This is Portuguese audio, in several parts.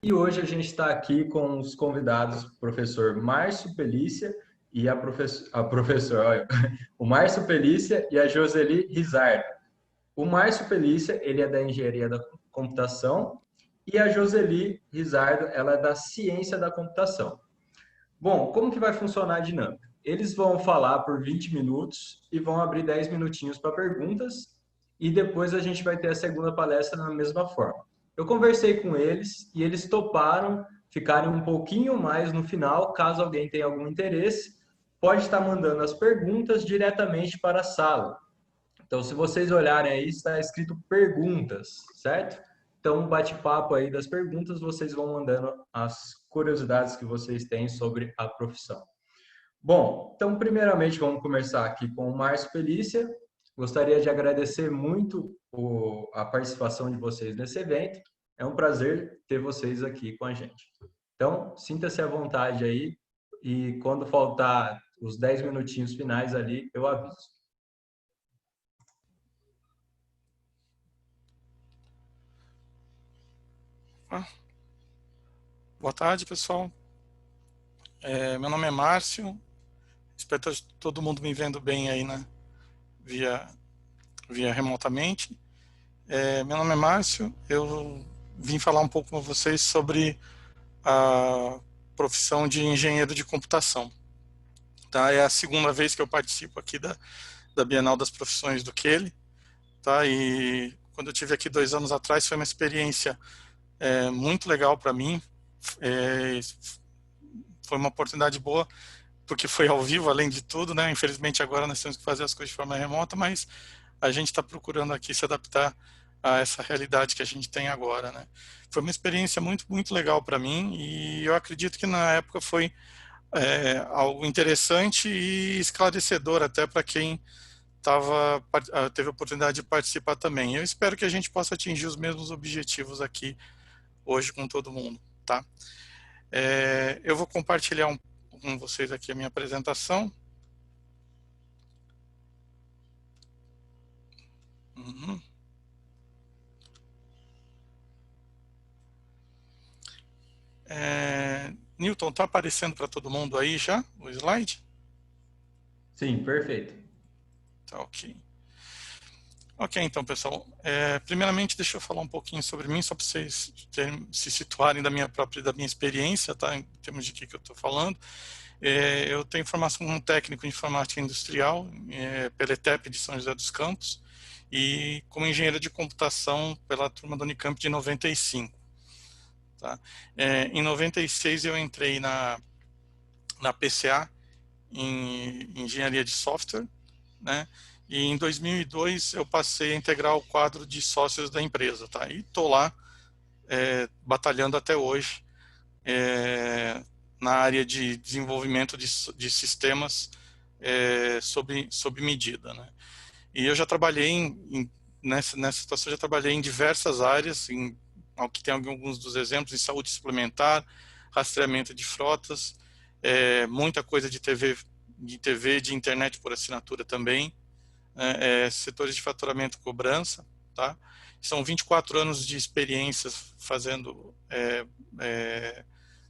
E hoje a gente está aqui com os convidados, o professor Márcio Pelícia e a professora, olha, o Márcio Pelícia e a Joseli Rizardo. O Márcio Pelícia, ele é da Engenharia da Computação e a Joseli Rizardo, ela é da Ciência da Computação. Bom, como que vai funcionar a dinâmica? Eles vão falar por 20 minutos e vão abrir 10 minutinhos para perguntas e depois a gente vai ter a segunda palestra na mesma forma. Eu conversei com eles e eles toparam ficarem um pouquinho mais no final, caso alguém tenha algum interesse, pode estar mandando as perguntas diretamente para a sala. Então, se vocês olharem aí, está escrito perguntas, certo? Então, um bate-papo aí das perguntas, vocês vão mandando as curiosidades que vocês têm sobre a profissão. Bom, então, primeiramente, vamos começar aqui com o Márcio Pelícia. Gostaria de agradecer muito a participação de vocês nesse evento. É um prazer ter vocês aqui com a gente. Então, sinta-se à vontade aí e quando faltar os 10 minutinhos finais ali, eu aviso. Ah, boa tarde, pessoal. Meu nome é Márcio. Espero que todo mundo me vendo bem aí, né? Via remotamente. Meu nome é Márcio. Eu vim falar um pouco com vocês sobre a profissão de engenheiro de computação. Tá? É a segunda vez que eu participo aqui da Bienal das Profissões do Keele. Tá? E quando eu tive aqui 2 anos atrás, foi uma experiência muito legal para mim. Foi uma oportunidade boa, porque foi ao vivo, além de tudo, né? Infelizmente agora nós temos que fazer as coisas de forma remota, mas a gente está procurando aqui se adaptar a essa realidade que a gente tem agora, né? Foi uma experiência muito, muito legal para mim e eu acredito que na época foi algo interessante e esclarecedor até para quem teve a oportunidade de participar também. Eu espero que a gente possa atingir os mesmos objetivos aqui hoje com todo mundo, tá? Eu vou compartilhar com vocês aqui a minha apresentação. Uhum. Newton, está aparecendo para todo mundo aí já o slide? Sim, perfeito. Tá ok. Ok, então, pessoal. Primeiramente, deixa eu falar um pouquinho sobre mim, só para vocês se situarem da minha experiência, tá? Em termos de que eu estou falando. Eu tenho formação como técnico em informática industrial pela ETEP de São José dos Campos e como engenheiro de computação pela turma da Unicamp de 95. Tá? Em 96 eu entrei na PCA em engenharia de software, né? E em 2002 eu passei a integrar o quadro de sócios da empresa, tá? E estou lá batalhando até hoje na área de desenvolvimento de sistemas sob medida, né? E eu já trabalhei nessa situação, já trabalhei em diversas áreas, aqui tem alguns dos exemplos, em saúde suplementar, rastreamento de frotas, muita coisa de TV, de internet por assinatura também, setores de faturamento e cobrança, tá? São 24 anos de experiência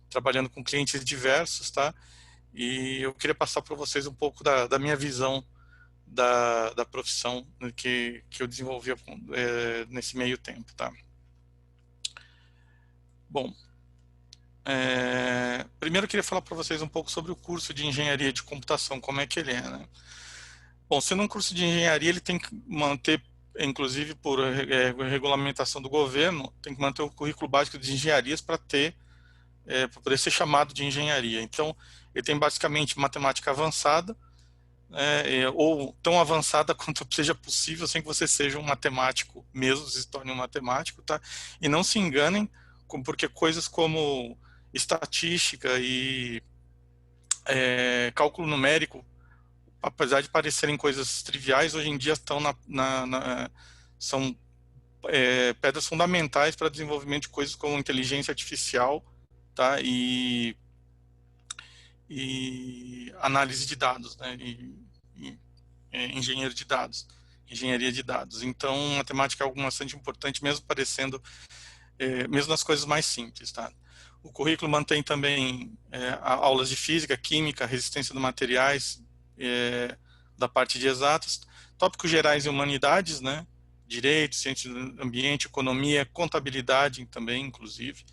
trabalhando com clientes diversos, tá? E eu queria passar para vocês um pouco da minha visão da profissão que eu desenvolvi nesse meio tempo, tá? Bom, primeiro eu queria falar para vocês um pouco sobre o curso de engenharia de computação, como é que ele é, né? Bom, sendo um curso de engenharia, ele tem que manter, inclusive por regulamentação do governo, tem que manter o currículo básico de engenharias para poder ser chamado de engenharia. Então, ele tem basicamente matemática avançada, ou tão avançada quanto seja possível, sem que você seja um matemático mesmo, se torne um matemático, tá? E não se enganem, porque coisas como estatística e cálculo numérico, apesar de parecerem coisas triviais, hoje em dia estão são pedras fundamentais para o desenvolvimento de coisas como inteligência artificial, tá? E análise de dados, né? Engenheiro de dados, engenharia de dados. Então, matemática é algo bastante importante, mesmo parecendo mesmo nas coisas mais simples, tá? O currículo mantém também aulas de física, química, resistência de materiais, da parte de exatas, tópicos gerais em humanidades, né? Direito, ciência do ambiente, economia, contabilidade também, inclusive,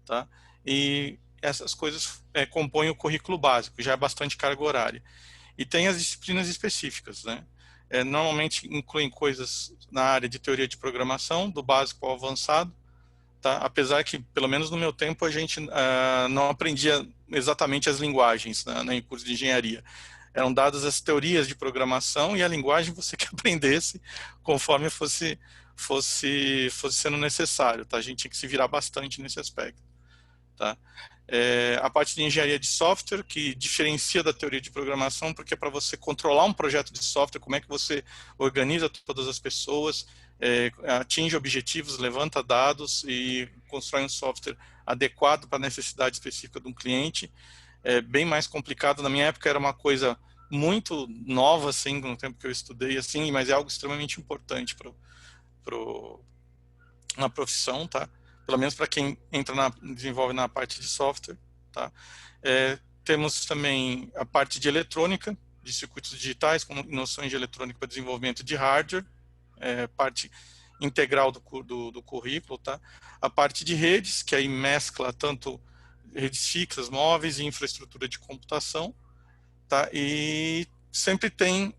tá? E essas coisas compõem o currículo básico, já é bastante carga horária. E tem as disciplinas específicas, né? Normalmente incluem coisas na área de teoria de programação, do básico ao avançado, tá? Apesar que, pelo menos no meu tempo, a gente não aprendia exatamente as linguagens, né, em curso de engenharia. Eram dadas as teorias de programação e a linguagem você que aprendesse conforme fosse sendo necessário, tá? A gente tinha que se virar bastante nesse aspecto, tá? A parte de engenharia de software, que diferencia da teoria de programação, porque é para você controlar um projeto de software, como é que você organiza todas as pessoas, atinge objetivos, levanta dados e constrói um software adequado para a necessidade específica de um cliente. É bem mais complicado. Na minha época era uma coisa muito nova, assim, no tempo que eu estudei, assim, mas é algo extremamente importante na profissão, tá? Pelo menos para quem desenvolve na parte de software, tá? Temos também a parte de eletrônica, de circuitos digitais, com noções de eletrônica para desenvolvimento de hardware, parte integral do currículo, tá? A parte de redes, que aí mescla tanto redes fixas, móveis e infraestrutura de computação, tá? E sempre tem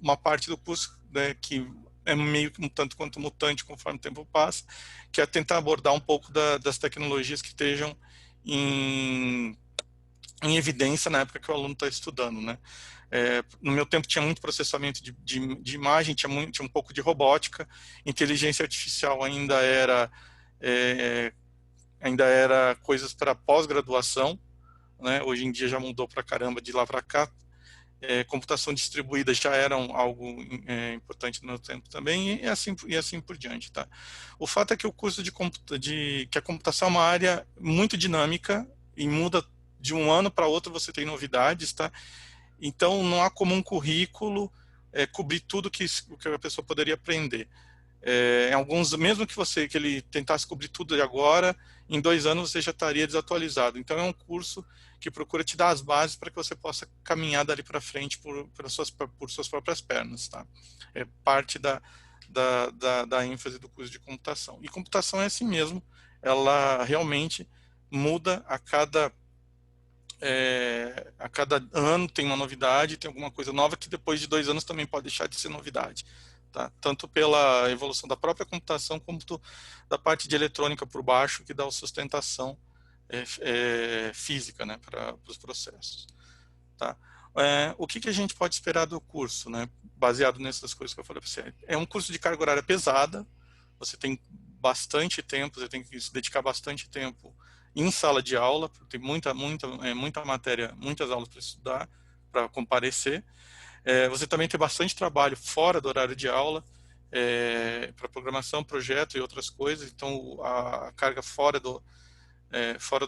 uma parte do curso, né, que é meio que um tanto quanto mutante conforme o tempo passa, que é tentar abordar um pouco das tecnologias que estejam em evidência na época que o aluno está estudando, né? No meu tempo tinha muito processamento de imagem, tinha um pouco de robótica, inteligência artificial ainda era coisas para pós-graduação, né? Hoje em dia já mudou para caramba de lá para cá. Computação distribuída já era algo importante no meu tempo também, e assim por diante, tá? O fato é que o curso que a computação é uma área muito dinâmica e muda de um ano para outro, você tem novidades, tá? Então não há como um currículo cobrir tudo que a pessoa poderia aprender. Em alguns, mesmo que ele tentasse cobrir tudo de agora, em 2 anos você já estaria desatualizado. Então é um curso que procura te dar as bases para que você possa caminhar dali para frente por suas próprias pernas, tá? É parte da ênfase do curso de computação. E computação é assim mesmo, ela realmente muda a cada ano, tem uma novidade, tem alguma coisa nova que depois de 2 anos também pode deixar de ser novidade. Tá? Tanto pela evolução da própria computação, como da parte de eletrônica por baixo, que dá a sustentação física, né, para os processos. Tá? O que a gente pode esperar do curso, né, baseado nessas coisas que eu falei para você? É um curso de carga horária pesada, você tem bastante tempo, você tem que se dedicar bastante tempo em sala de aula, tem muita matéria, muitas aulas para estudar, para comparecer. Você também tem bastante trabalho fora do horário de aula, para programação, projeto e outras coisas, então a carga fora do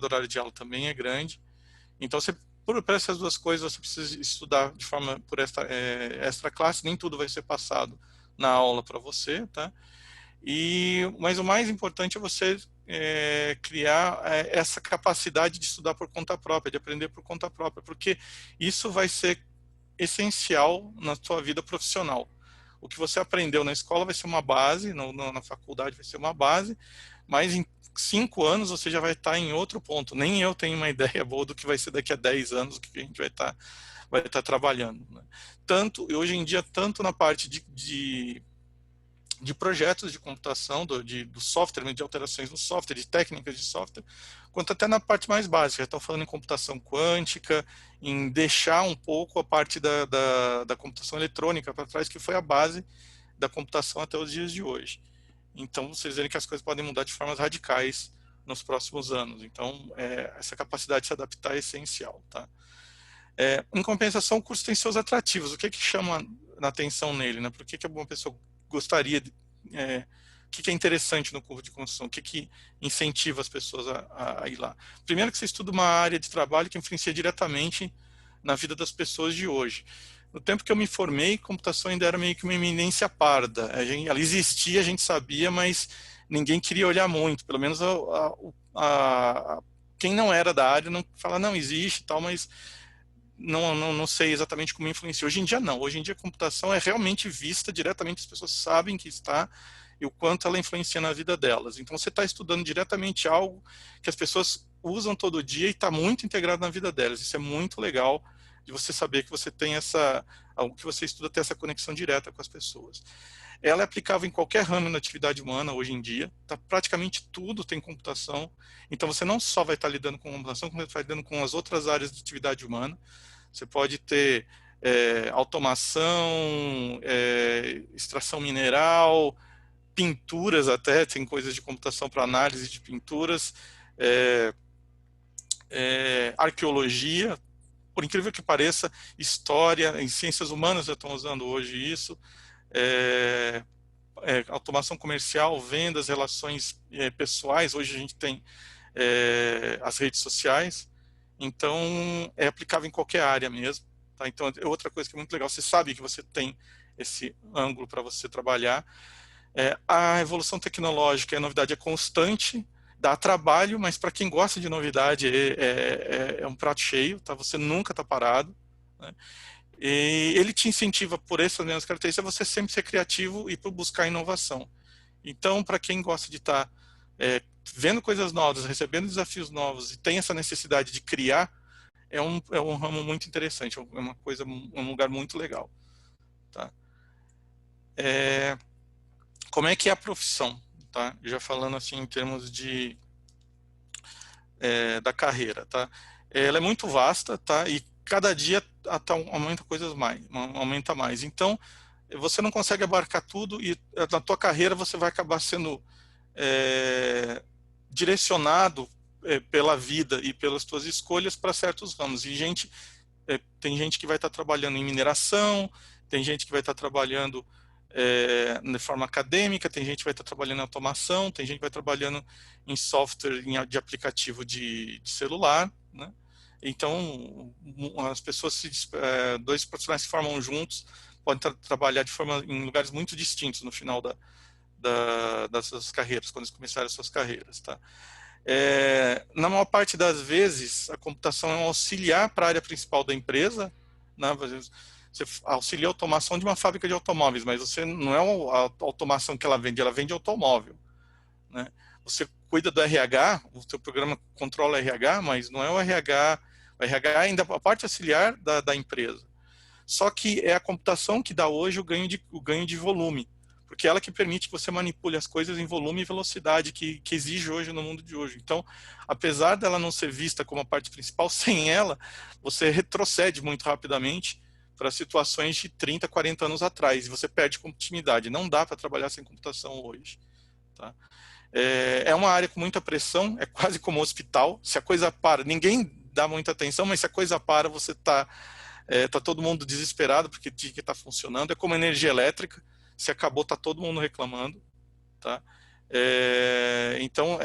horário de aula também é grande. Então, por essas duas coisas, você precisa estudar de forma por extra classe, nem tudo vai ser passado na aula para você, tá? Mas o mais importante é você criar essa capacidade de estudar por conta própria, de aprender por conta própria, porque isso vai ser essencial na sua vida profissional. O que você aprendeu na escola vai ser uma base, na faculdade vai ser uma base, mas em 5 anos você já vai estar em outro ponto. Nem eu tenho uma ideia boa do que vai ser daqui a 10 anos, o que a gente vai estar trabalhando, né? Hoje em dia, tanto na parte de projetos de computação, do software, de alterações no software, de técnicas de software, quanto até na parte mais básica. Estão falando em computação quântica, em deixar um pouco a parte da computação eletrônica para trás, que foi a base da computação até os dias de hoje. Então, vocês verem que as coisas podem mudar de formas radicais nos próximos anos. Então, essa capacidade de se adaptar é essencial, tá? Em compensação, o curso tem seus atrativos. O que chama a atenção nele, né? Por que uma pessoa gostaria o que é interessante no curso de construção, o que incentiva as pessoas a ir lá? Primeiro que você estuda uma área de trabalho que influencia diretamente na vida das pessoas de hoje. No tempo que eu me formei, computação ainda era meio que uma eminência parda. Ela existia, a gente sabia, mas ninguém queria olhar muito, pelo menos quem não era da área não fala, não, existe e tal, mas não sei exatamente como influencia. Hoje em dia não, hoje em dia a computação é realmente vista diretamente, as pessoas sabem que está e o quanto ela influencia na vida delas. Então você está estudando diretamente algo que as pessoas usam todo dia e está muito integrado na vida delas. Isso é muito legal de você saber que você tem algo que você estuda ter essa conexão direta com as pessoas. Ela é aplicável em qualquer ramo da atividade humana hoje em dia, tá? Praticamente tudo tem computação, então você não só vai estar lidando com computação, como você vai lidando com as outras áreas de atividade humana. Você pode ter automação, extração mineral, pinturas até, tem coisas de computação para análise de pinturas, arqueologia, por incrível que pareça, história, em ciências humanas já estão usando hoje isso, automação comercial, vendas, relações pessoais, hoje a gente tem as redes sociais, então é aplicável em qualquer área mesmo. Tá? Então é outra coisa que é muito legal, você sabe que você tem esse ângulo para você trabalhar. A evolução tecnológica, a novidade é constante, dá trabalho, mas para quem gosta de novidade é um prato cheio, tá? Você nunca está parado, né? E ele te incentiva por essas mesmas características, você sempre ser criativo e por buscar inovação. Então, para quem gosta de estar vendo coisas novas, recebendo desafios novos e tem essa necessidade de criar, é um ramo muito interessante, é uma coisa, um lugar muito legal. Tá? Como é que é a profissão? Tá? Já falando assim em termos da carreira. Tá? Ela é muito vasta, tá? E cada dia aumenta mais. Então, você não consegue abarcar tudo e na tua carreira você vai acabar sendo direcionado pela vida e pelas tuas escolhas para certos ramos. E tem gente que vai estar trabalhando em mineração, tem gente que vai estar trabalhando de forma acadêmica, tem gente que vai estar trabalhando em automação, tem gente que vai trabalhando em software de aplicativo de celular, né? Então, as pessoas, dois profissionais se formam juntos, podem trabalhar em lugares muito distintos no final das suas carreiras, quando eles começarem as suas carreiras. Tá? Na maior parte das vezes, a computação é um auxiliar para a área principal da empresa, né? Você auxilia a automação de uma fábrica de automóveis, mas você não é a automação que ela vende automóvel, né? Você cuida do RH, o seu programa controla o RH, mas não é o RH é ainda a parte auxiliar da empresa. Só que é a computação que dá hoje o ganho de volume, porque é ela que permite que você manipule as coisas em volume e velocidade que exige hoje no mundo de hoje. Então, apesar dela não ser vista como a parte principal, sem ela, você retrocede muito rapidamente para situações de 30, 40 anos atrás, e você perde continuidade. Não dá para trabalhar sem computação hoje. Tá? É uma área com muita pressão, é quase como um hospital. Se a coisa para, ninguém dá muita atenção, mas se a coisa para, você tá todo mundo desesperado porque tinha que estar funcionando. É como energia elétrica, se acabou, tá todo mundo reclamando. Tá? Então,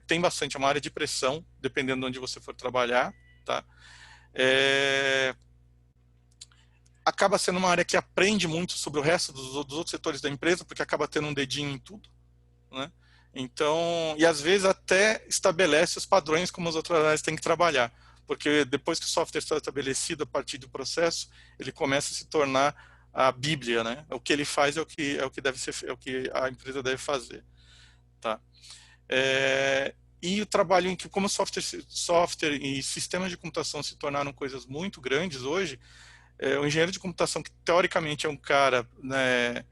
tem bastante, é uma área de pressão, dependendo de onde você for trabalhar. Tá? Acaba sendo uma área que aprende muito sobre o resto dos outros setores da empresa, porque acaba tendo um dedinho em tudo, né? Então, e às vezes até estabelece os padrões como as outras áreas têm que trabalhar, porque depois que o software está estabelecido a partir do processo, ele começa a se tornar a Bíblia, né? O que ele faz é o que deve ser, é o que a empresa deve fazer, tá? E o trabalho em que, como software e sistemas de computação se tornaram coisas muito grandes hoje, o engenheiro de computação, que teoricamente é um cara, né,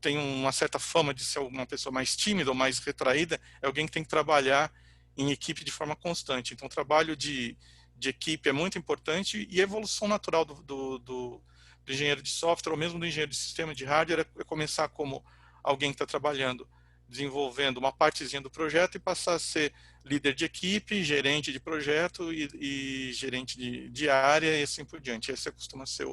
tem uma certa fama de ser uma pessoa mais tímida ou mais retraída, é alguém que tem que trabalhar em equipe de forma constante. Então, o trabalho de equipe é muito importante, e a evolução natural do engenheiro de software, ou mesmo do engenheiro de sistema de hardware, é começar como alguém que está trabalhando, desenvolvendo uma partezinha do projeto, e passar a ser líder de equipe, gerente de projeto e gerente de área, e assim por diante. Esse costuma ser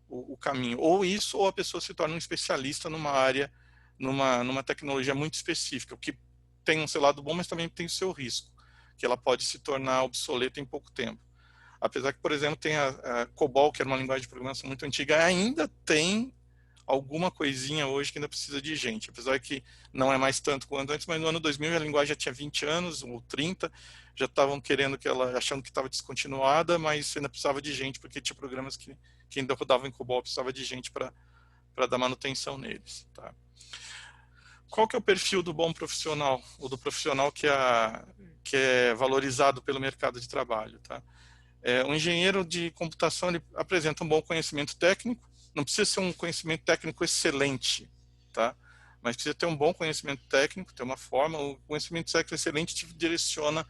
o caminho. Ou isso, ou a pessoa se torna um especialista numa área, numa tecnologia muito específica, o que tem um seu lado bom, mas também tem o seu risco, que ela pode se tornar obsoleta em pouco tempo. Apesar que, por exemplo, tem a COBOL, que era uma linguagem de programação muito antiga, ainda tem alguma coisinha hoje que ainda precisa de gente, apesar que não é mais tanto quanto antes, mas no ano 2000 a linguagem já tinha 20 anos ou 30, já estavam querendo achando que estava descontinuada, mas ainda precisava de gente, porque tinha programas que ainda rodavam em COBOL, precisava de gente para dar manutenção neles, tá? Qual que é o perfil do bom profissional, ou do profissional que é valorizado pelo mercado de trabalho, tá? Um engenheiro de computação, ele apresenta um bom conhecimento técnico, não precisa ser um conhecimento técnico excelente, tá? Mas precisa ter um bom conhecimento técnico, ter uma forma, o conhecimento técnico excelente te direciona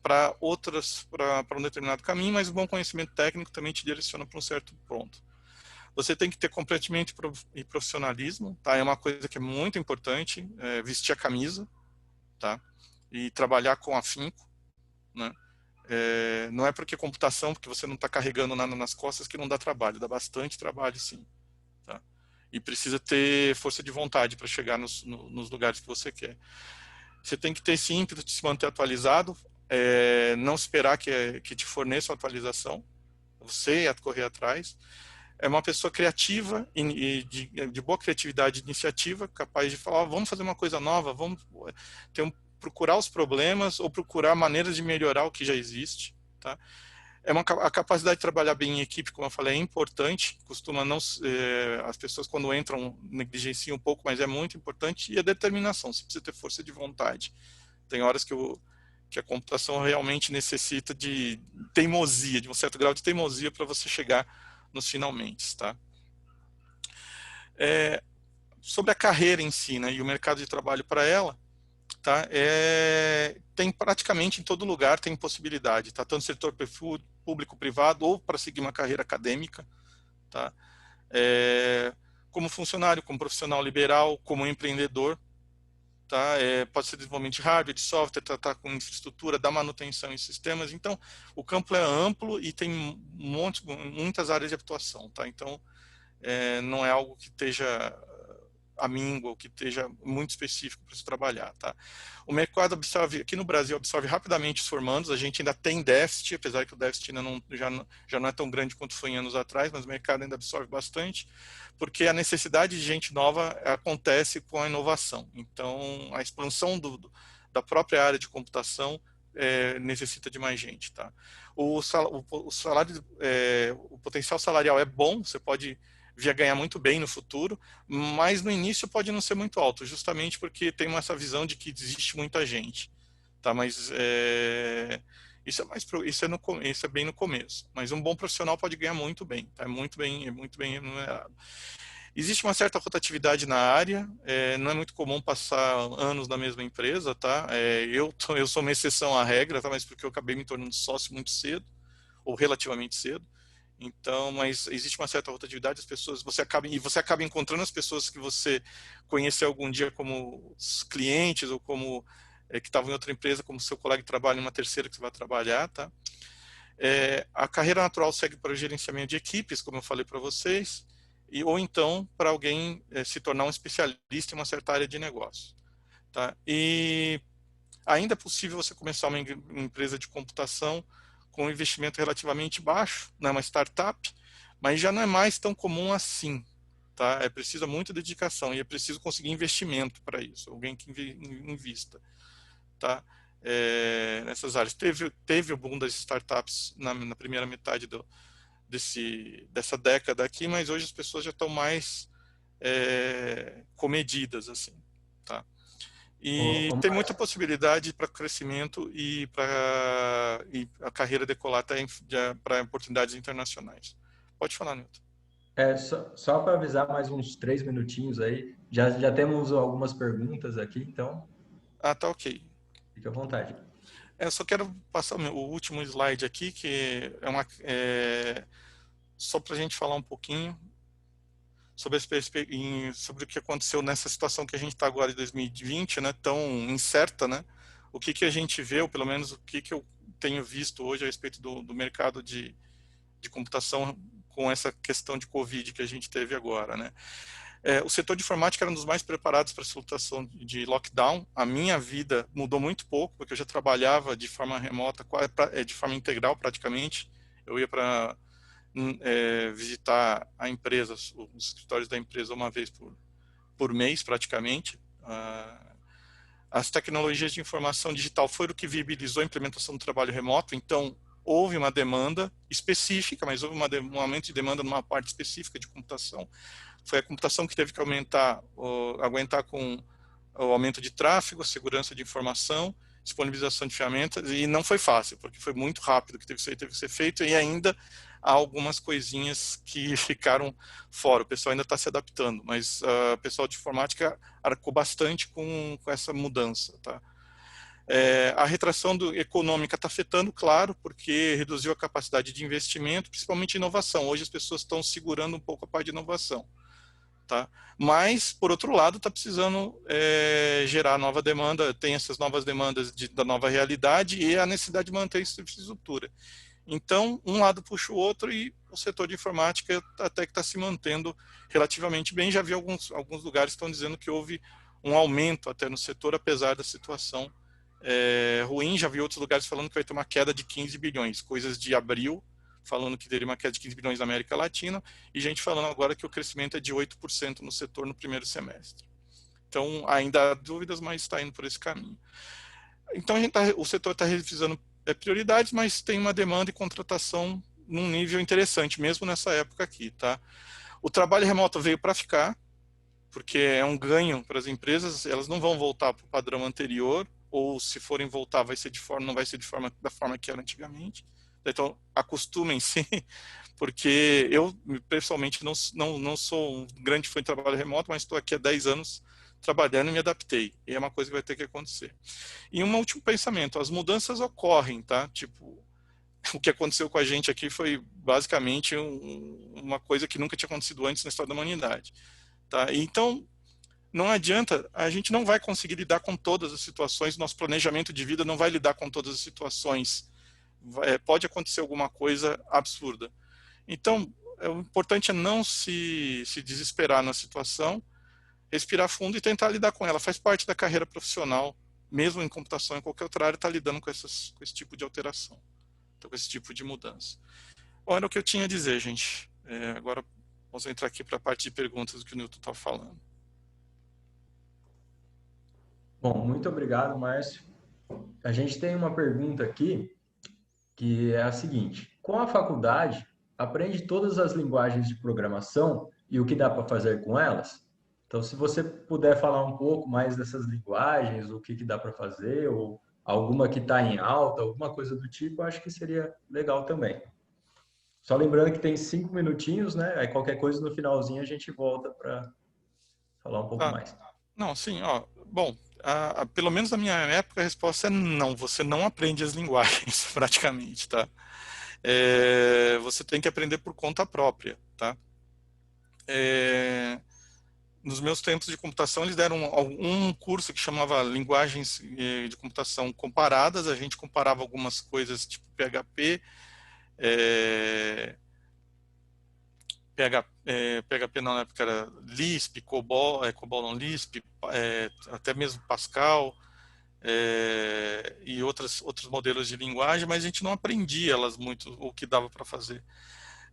para um determinado caminho, mas o bom conhecimento técnico também te direciona para um certo ponto. Você tem que ter comprometimento e profissionalismo, tá? É uma coisa que é muito importante, vestir a camisa, tá? E trabalhar com afinco, né? Não é porque computação, porque você não está carregando nada nas costas, que não dá trabalho, dá bastante trabalho, sim, tá? E precisa ter força de vontade para chegar nos lugares que você quer. Você tem que ter esse ímpeto de se manter atualizado, não esperar que te forneça uma atualização, você ia correr atrás. É uma pessoa criativa e de boa criatividade e iniciativa, capaz de falar, vamos fazer uma coisa nova, vamos procurar os problemas ou procurar maneiras de melhorar o que já existe, tá? A capacidade de trabalhar bem em equipe, como eu falei, é importante, costuma não, as pessoas quando entram negligenciam um pouco, mas é muito importante, e a determinação, você precisa ter força de vontade. Tem horas que a computação realmente necessita de teimosia, de um certo grau de teimosia para você chegar nos finalmente, tá? Sobre a carreira em si, né, e o mercado de trabalho para ela, tá? Tem praticamente em todo lugar, tem possibilidade, tá? Tanto no setor público, privado, ou para seguir uma carreira acadêmica, tá? Como funcionário, como profissional liberal, como empreendedor, tá? Pode ser desenvolvimento de hardware, de software, tratar com infraestrutura, dar manutenção em sistemas. Então, o campo é amplo e tem muitas áreas de atuação, tá? Então, não é algo que esteja amíngua ou que esteja muito específico para se trabalhar, tá? O mercado aqui no Brasil absorve rapidamente os formandos, a gente ainda tem déficit, apesar que o déficit ainda já não é tão grande quanto foi em anos atrás, mas o mercado ainda absorve bastante, porque a necessidade de gente nova acontece com a inovação. Então, a expansão da própria área de computação necessita de mais gente, tá? O salário, o potencial salarial é bom, você pode vir a ganhar muito bem no futuro, mas no início pode não ser muito alto, justamente porque tem essa visão de que existe muita gente, tá? Mas isso é bem no começo. Mas um bom profissional pode ganhar muito bem, tá? É muito bem remunerado. Existe uma certa rotatividade na área, não é muito comum passar anos na mesma empresa, tá? Eu sou uma exceção à regra, tá? Mas porque eu acabei me tornando sócio muito cedo, ou relativamente cedo. Então, mas existe uma certa rotatividade, você acaba encontrando as pessoas que você conheceu algum dia como clientes ou como que estavam em outra empresa, como seu colega de trabalho em uma terceira que você vai trabalhar, tá? A carreira natural segue para o gerenciamento de equipes, como eu falei para vocês, ou então para alguém se tornar um especialista em uma certa área de negócio, tá? E ainda é possível você começar uma empresa de computação com um investimento relativamente baixo, né, uma startup, mas já não é mais tão comum assim, tá? Precisa muita dedicação e é preciso conseguir investimento para isso, alguém que invista, tá? Nessas áreas. Teve o boom das startups na primeira metade dessa década aqui, mas hoje as pessoas já estão mais comedidas, assim, tá? E tem muita possibilidade para crescimento e para a carreira decolar até para oportunidades internacionais. Pode falar, Nilton. Só para avisar mais uns 3 minutinhos aí, já temos algumas perguntas aqui, então Tá ok. fique à vontade. Eu só quero passar o último slide aqui, que só para a gente falar um pouquinho sobre o que aconteceu nessa situação que a gente está agora em 2020, né, tão incerta, né? O que a gente vê, ou pelo menos o que eu tenho visto hoje a respeito do mercado de computação com essa questão de Covid que a gente teve agora, né? O setor de informática era um dos mais preparados para a situação de lockdown. A minha vida mudou muito pouco, porque eu já trabalhava de forma remota, de forma integral praticamente. Eu ia para visitar a empresa, os escritórios da empresa uma vez por mês, praticamente. As tecnologias de informação digital foram o que viabilizou a implementação do trabalho remoto, então houve uma demanda específica, mas houve um aumento de demanda numa parte específica de computação. Foi a computação que teve que aguentar com o aumento de tráfego, segurança de informação, disponibilização de ferramentas, e não foi fácil, porque foi muito rápido que teve que ser feito, e ainda há algumas coisinhas que ficaram fora. O pessoal ainda está se adaptando, mas o pessoal de informática arcou bastante com essa mudança. Tá? A retração econômica está afetando, claro, porque reduziu a capacidade de investimento, principalmente em inovação. Hoje as pessoas estão segurando um pouco a parte de inovação. Tá? Mas, por outro lado, está precisando gerar nova demanda, tem essas novas demandas da nova realidade e a necessidade de manter a infraestrutura. Então, um lado puxa o outro e o setor de informática até que está se mantendo relativamente bem. Já vi alguns lugares que estão dizendo que houve um aumento até no setor, apesar da situação ruim. Já vi outros lugares falando que vai ter uma queda de 15 bilhões, coisas de abril, falando que teria uma queda de 15 bilhões na América Latina, e gente falando agora que o crescimento é de 8% no setor no primeiro semestre. Então, ainda há dúvidas, mas está indo por esse caminho. Então, o setor está revisando prioridades, mas tem uma demanda e contratação num nível interessante, mesmo nessa época aqui. Tá? O trabalho remoto veio para ficar, porque é um ganho para as empresas, elas não vão voltar para o padrão anterior, ou se forem voltar, não vai ser da forma que era antigamente. Então, acostumem-se, porque eu, pessoalmente, não sou um grande fã de trabalho remoto, mas estou aqui há 10 anos trabalhando e me adaptei. E é uma coisa que vai ter que acontecer. E um último pensamento, as mudanças ocorrem, tá? Tipo, o que aconteceu com a gente aqui foi basicamente uma coisa que nunca tinha acontecido antes na história da humanidade. Tá? Então, não adianta, a gente não vai conseguir lidar com todas as situações, nosso planejamento de vida não vai lidar com todas as situações. Pode acontecer alguma coisa absurda. Então, o importante é não se desesperar na situação, respirar fundo e tentar lidar com ela. Faz parte da carreira profissional, mesmo em computação, em qualquer outra área, está lidando com esse tipo de alteração, com esse tipo de mudança. Bom, era o que eu tinha a dizer, gente. Agora, vamos entrar aqui para a parte de perguntas do que o Newton está falando. Bom, muito obrigado, Márcio. A gente tem uma pergunta aqui que é a seguinte: com a faculdade, aprende todas as linguagens de programação e o que dá para fazer com elas? Então, se você puder falar um pouco mais dessas linguagens, o que dá para fazer, ou alguma que está em alta, alguma coisa do tipo, acho que seria legal também. Só lembrando que tem 5 minutinhos, né? Aí qualquer coisa no finalzinho a gente volta para falar um pouco mais. Não, sim, ó, bom, pelo menos na minha época a resposta é não, você não aprende as linguagens praticamente, tá? Você tem que aprender por conta própria, tá? Nos meus tempos de computação eles deram um curso que chamava Linguagens de Computação Comparadas, a gente comparava algumas coisas tipo PHP, PHP na época era Lisp, COBOL não Lisp, até mesmo Pascal, e outros modelos de linguagem, mas a gente não aprendia elas muito, o que dava para fazer.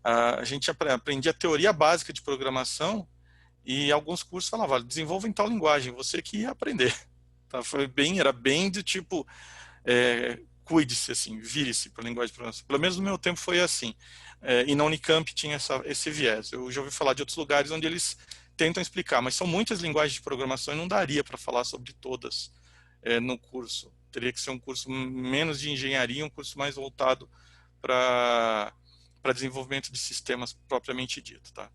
A gente aprendia a teoria básica de programação e alguns cursos falavam, desenvolva em tal linguagem, você que ia aprender. Tá? Era bem do tipo, cuide-se, assim, vire-se para a linguagem de programação. Pelo menos no meu tempo foi assim. E na Unicamp tinha esse viés. Eu já ouvi falar de outros lugares onde eles tentam explicar, mas são muitas linguagens de programação e não daria para falar sobre todas no curso. Teria que ser um curso menos de engenharia, um curso mais voltado para desenvolvimento de sistemas propriamente dito, tá?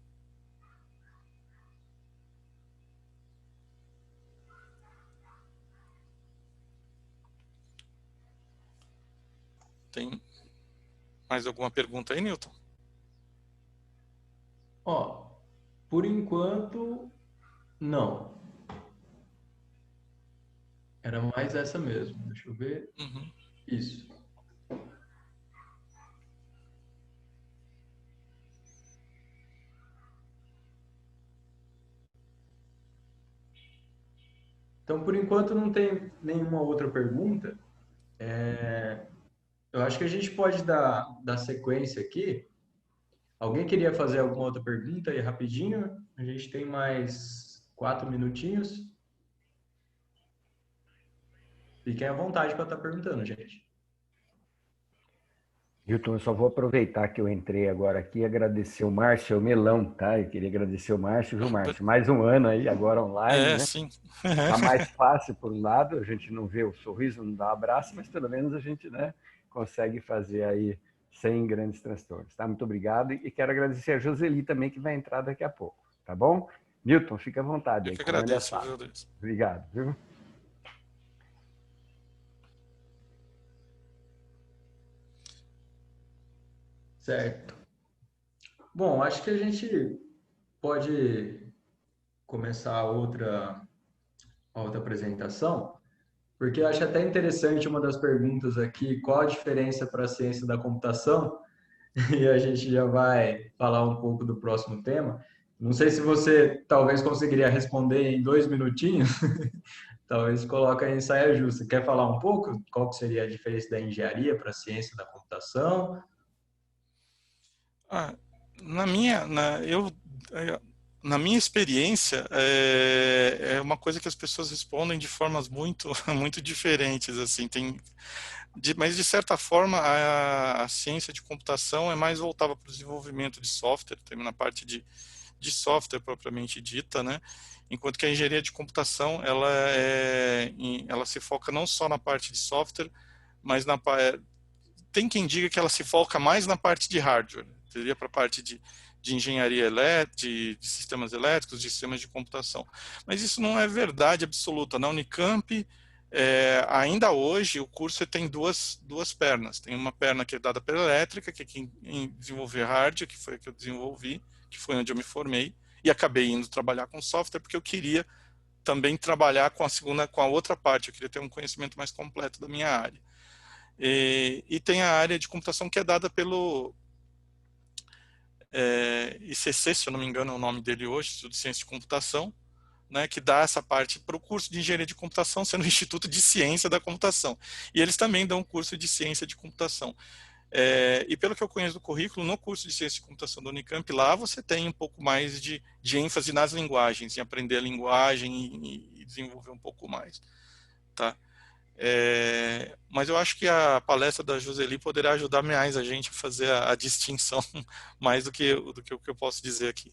Tem mais alguma pergunta aí, Newton? Ó, por enquanto, não. Era mais essa mesmo. Deixa eu ver. Uhum. Isso. Então, por enquanto, não tem nenhuma outra pergunta. Eu acho que a gente pode dar sequência aqui. Alguém queria fazer alguma outra pergunta aí rapidinho? A gente tem mais 4 minutinhos. Fiquem à vontade para estar perguntando, gente. Hilton, eu só vou aproveitar que eu entrei agora aqui e agradecer o Márcio, é o Melão, tá? Eu queria agradecer o Márcio, viu, Márcio? Mais um ano aí, agora online, né? Sim. Tá mais fácil por um lado, a gente não vê o sorriso, não dá um abraço, mas pelo menos a gente, né, consegue fazer aí sem grandes transtornos, tá? Muito obrigado e quero agradecer a Joseli também, que vai entrar daqui a pouco, tá bom? Milton, fica à vontade Eu aí, que comanda a agradeço, sala. viu, Luiz? Obrigado, viu? Certo. Bom, acho que a gente pode começar a outra apresentação, porque eu acho até interessante uma das perguntas aqui, qual a diferença para a ciência da computação? E a gente já vai falar um pouco do próximo tema. Não sei se você talvez conseguiria responder em 2 minutinhos, talvez coloque aí em saia justa. Quer falar um pouco? Qual que seria a diferença da engenharia para a ciência da computação? Ah, na minha, na minha experiência, é uma coisa que as pessoas respondem de formas muito, muito diferentes, assim, mas de certa forma a ciência de computação é mais voltada para o desenvolvimento de software, tem na parte de software propriamente dita, né? Enquanto que a engenharia de computação, ela se foca não só na parte de software, mas tem quem diga que ela se foca mais na parte de hardware, teria para a parte de engenharia elétrica, de sistemas elétricos, de sistemas de computação. Mas isso não é verdade absoluta. Na Unicamp, ainda hoje, o curso tem duas pernas. Tem uma perna que é dada pela elétrica, que é quem desenvolver hardware, que foi a que eu desenvolvi, que foi onde eu me formei, e acabei indo trabalhar com software, porque eu queria também trabalhar com a outra parte, eu queria ter um conhecimento mais completo da minha área. E tem a área de computação que é dada pelo ICC, se eu não me engano é o nome dele hoje, Instituto de Ciência de Computação, né, que dá essa parte para o curso de Engenharia de Computação, sendo o Instituto de Ciência da Computação. E eles também dão um curso de Ciência de Computação. E pelo que eu conheço do currículo, no curso de Ciência de Computação da Unicamp, lá você tem um pouco mais de ênfase nas linguagens, em aprender a linguagem e desenvolver um pouco mais. Tá? Mas eu acho que a palestra da Joseli poderá ajudar mais a gente a fazer a distinção mais do que eu posso dizer aqui.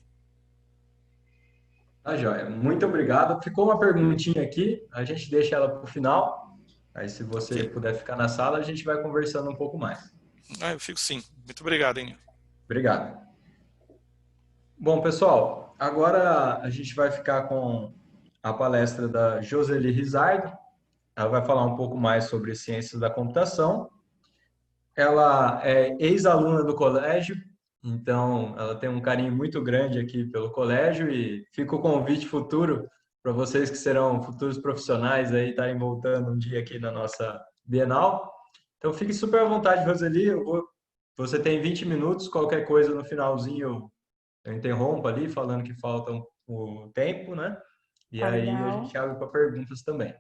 Tá, joia. Muito obrigado. Ficou uma perguntinha aqui, a gente deixa ela para o final. Aí, se você Ok. puder ficar na sala, a gente vai conversando um pouco mais. Eu fico sim. Muito obrigado, hein? Obrigado. Bom, pessoal, agora a gente vai ficar com a palestra da Joseli Rizardo. Ela vai falar um pouco mais sobre ciências da computação. Ela é ex-aluna do colégio, então ela tem um carinho muito grande aqui pelo colégio e fica o convite futuro para vocês que serão futuros profissionais aí estarem voltando um dia aqui na nossa Bienal. Então fique super à vontade, Roseli. Você tem 20 minutos, qualquer coisa no finalzinho eu interrompo ali, falando que falta o tempo, né? E Tá aí a gente legal. abre para perguntas também.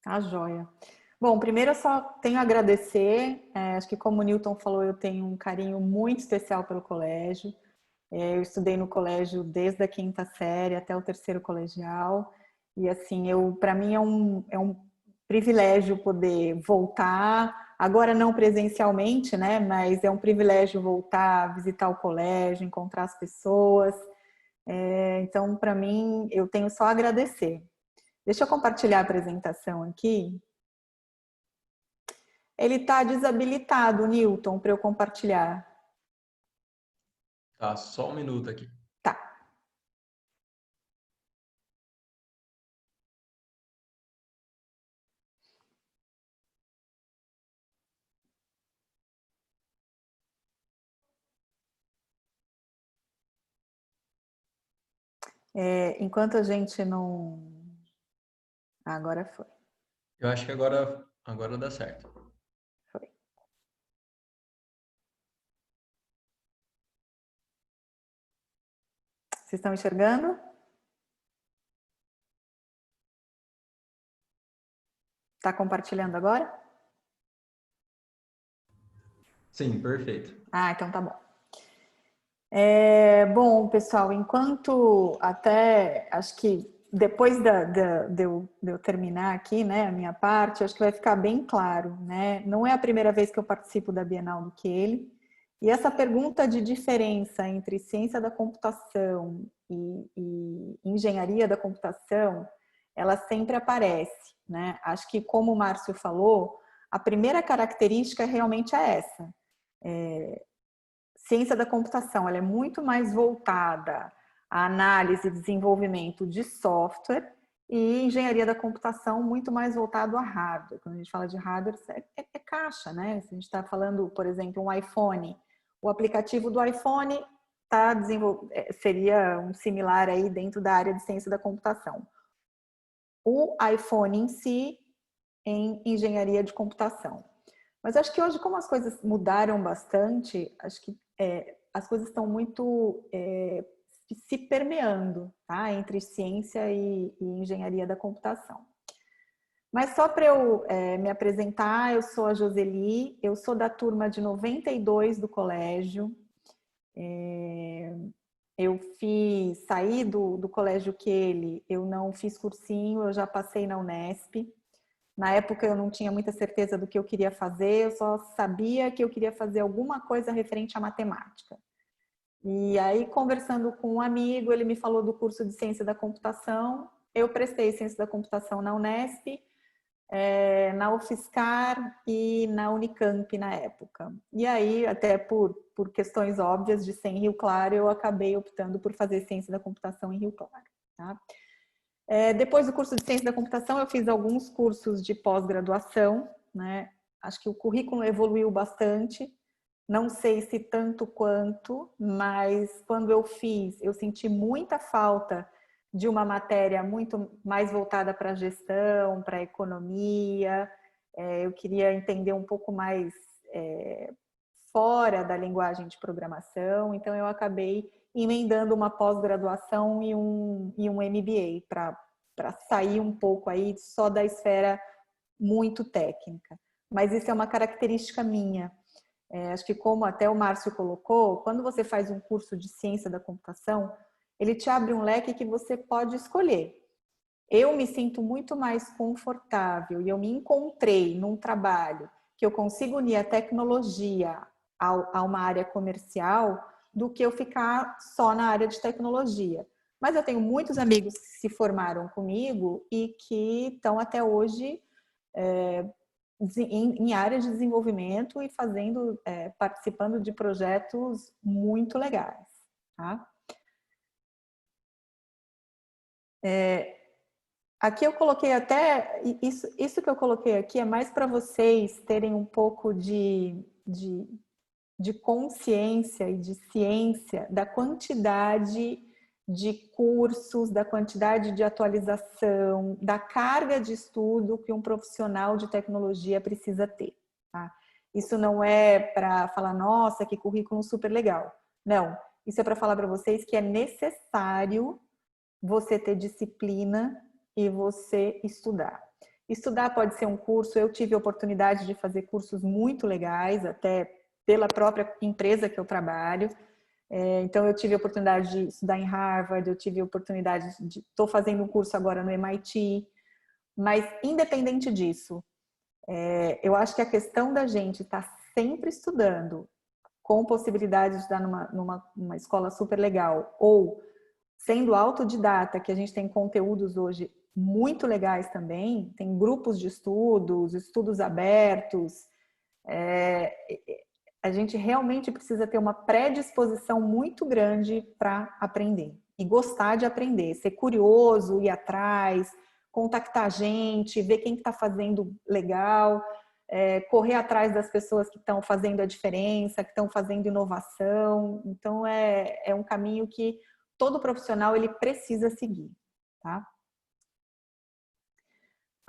Tá joia. Bom, primeiro eu só tenho a agradecer. Acho que como o Newton falou, eu tenho um carinho muito especial pelo colégio. Eu estudei no colégio desde a quinta série até o terceiro colegial. E assim, para mim é um privilégio poder voltar, agora não presencialmente, né? Mas é um privilégio voltar, visitar o colégio, encontrar as pessoas. Então, para mim, eu tenho só a agradecer. Deixa eu compartilhar a apresentação aqui. Ele está desabilitado, Newton, para eu compartilhar. Tá, só um minuto aqui. Tá. Enquanto a gente não... Agora foi. Eu acho que agora dá certo. Foi. Vocês estão enxergando? Está compartilhando agora? Sim, perfeito. Então tá bom. Bom, pessoal, enquanto até, acho que depois de eu terminar aqui, né, a minha parte, acho que vai ficar bem claro, né? Não é a primeira vez que eu participo da Bienal do Keele, e essa pergunta de diferença entre ciência da computação e engenharia da computação, ela sempre aparece, né? Acho que, como o Márcio falou, a primeira característica realmente é essa. Ciência da computação, ela é muito mais voltada à análise e desenvolvimento de software, e engenharia da computação muito mais voltado a hardware. Quando a gente fala de hardware, é caixa, né? Se a gente está falando, por exemplo, um iPhone, o aplicativo do iPhone seria um similar aí dentro da área de ciência da computação. O iPhone em si, em engenharia de computação. Mas acho que hoje, como as coisas mudaram bastante, acho que as coisas estão muito se permeando, tá? Entre ciência e engenharia da computação. Mas só para eu me apresentar, eu sou a Joseli, eu sou da turma de 92 do colégio. Eu saí do colégio Keele, eu não fiz cursinho, eu já passei na Unesp. Na época eu não tinha muita certeza do que eu queria fazer, eu só sabia que eu queria fazer alguma coisa referente à matemática. E aí, conversando com um amigo, ele me falou do curso de Ciência da Computação. Eu prestei Ciência da Computação na Unesp, na UFSCar e na Unicamp na época. E aí, até por questões óbvias de ser em Rio Claro, eu acabei optando por fazer Ciência da Computação em Rio Claro. Tá? Depois do curso de Ciência da Computação, eu fiz alguns cursos de pós-graduação, né? Acho que o currículo evoluiu bastante, não sei se tanto quanto, mas quando eu fiz, eu senti muita falta de uma matéria muito mais voltada para a gestão, para a economia. Eu queria entender um pouco mais fora da linguagem de programação, então eu acabei emendando uma pós-graduação e um MBA para sair um pouco aí só da esfera muito técnica. Mas isso é uma característica minha. Acho que, como até o Márcio colocou, quando você faz um curso de ciência da computação, ele te abre um leque que você pode escolher. Eu me sinto muito mais confortável e eu me encontrei num trabalho que eu consigo unir a tecnologia a uma área comercial do que eu ficar só na área de tecnologia. Mas eu tenho muitos amigos que se formaram comigo e que estão até hoje em áreas de desenvolvimento e participando de projetos muito legais. Tá? Aqui eu coloquei até, isso que eu coloquei aqui é mais para vocês terem um pouco de consciência e de ciência da quantidade de cursos, da quantidade de atualização, da carga de estudo que um profissional de tecnologia precisa ter. Tá? Isso não é para falar, nossa, que currículo super legal. Não, isso é para falar para vocês que é necessário você ter disciplina e você estudar. Estudar pode ser um curso, eu tive a oportunidade de fazer cursos muito legais, até pela própria empresa que eu trabalho. Então, eu tive a oportunidade de estudar em Harvard, eu tive a oportunidade estou fazendo um curso agora no MIT, mas independente disso, eu acho que a questão da gente estar sempre estudando, com possibilidade de estudar numa escola super legal, ou sendo autodidata, que a gente tem conteúdos hoje muito legais também, tem grupos de estudos abertos, a gente realmente precisa ter uma predisposição muito grande para aprender e gostar de aprender, ser curioso, ir atrás, contactar a gente, ver quem está fazendo legal, correr atrás das pessoas que estão fazendo a diferença, que estão fazendo inovação. Então, é um caminho que todo profissional ele precisa seguir, tá?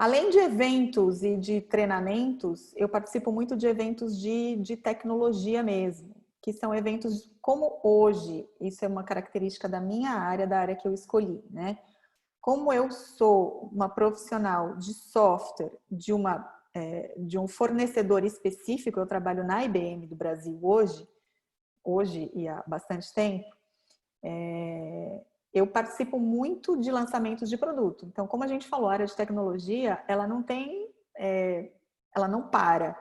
Além de eventos e de treinamentos, eu participo muito de eventos de tecnologia mesmo, que são eventos como hoje. Isso é uma característica da minha área, da área que eu escolhi, né? Como eu sou uma profissional de software de um fornecedor específico, eu trabalho na IBM do Brasil hoje, hoje e há bastante tempo, eu participo muito de lançamentos de produto. Então, como a gente falou, a área de tecnologia, ela não tem, ela não para.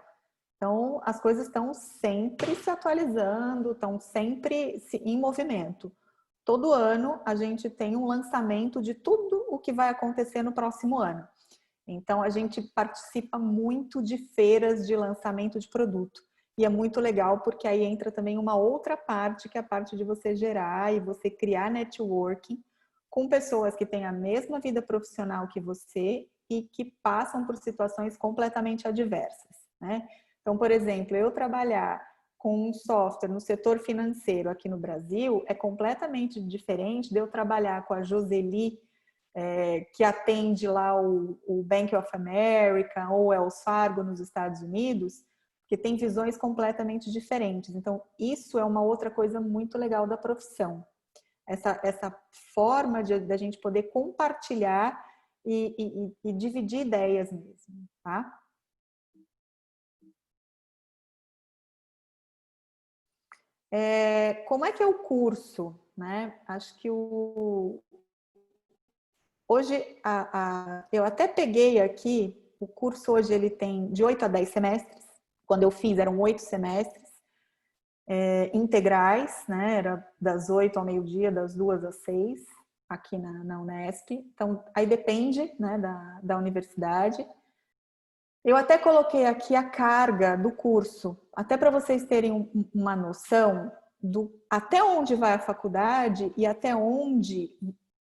Então, as coisas estão sempre se atualizando, estão sempre em movimento. Todo ano a gente tem um lançamento de tudo o que vai acontecer no próximo ano. Então, a gente participa muito de feiras de lançamento de produto. E é muito legal porque aí entra também uma outra parte, que é a parte de você gerar e você criar networking com pessoas que têm a mesma vida profissional que você e que passam por situações completamente adversas, né? Então, por exemplo, eu trabalhar com um software no setor financeiro aqui no Brasil é completamente diferente de eu trabalhar com a Joseli, que atende lá o Bank of America ou Wells Fargo nos Estados Unidos, que tem visões completamente diferentes. Então, isso é uma outra coisa muito legal da profissão. Essa forma da gente poder compartilhar e dividir ideias mesmo, tá? Como é que é o curso, né? Acho que hoje, eu até peguei aqui, o curso hoje ele tem de 8 a 10 semestres. Quando eu fiz, eram 8 semestres integrais, né? Era das 8 ao meio-dia, das 2 às 6, aqui na Unesp. Então, aí depende, né, da universidade. Eu até coloquei aqui a carga do curso, até para vocês terem uma noção do até onde vai a faculdade e até onde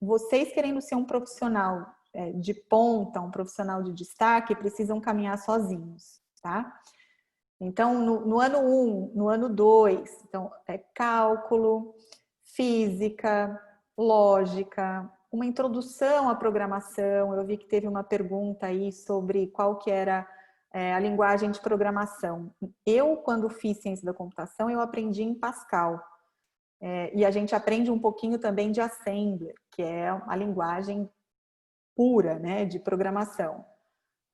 vocês, querendo ser um profissional de ponta, um profissional de destaque, precisam caminhar sozinhos, tá? Então, no ano 1, no ano 2, então, cálculo, física, lógica, uma introdução à programação. Eu vi que teve uma pergunta aí sobre qual que era a linguagem de programação. Eu, quando fiz ciência da computação, eu aprendi em Pascal. E a gente aprende um pouquinho também de Assembler, que é a linguagem pura, né, de programação.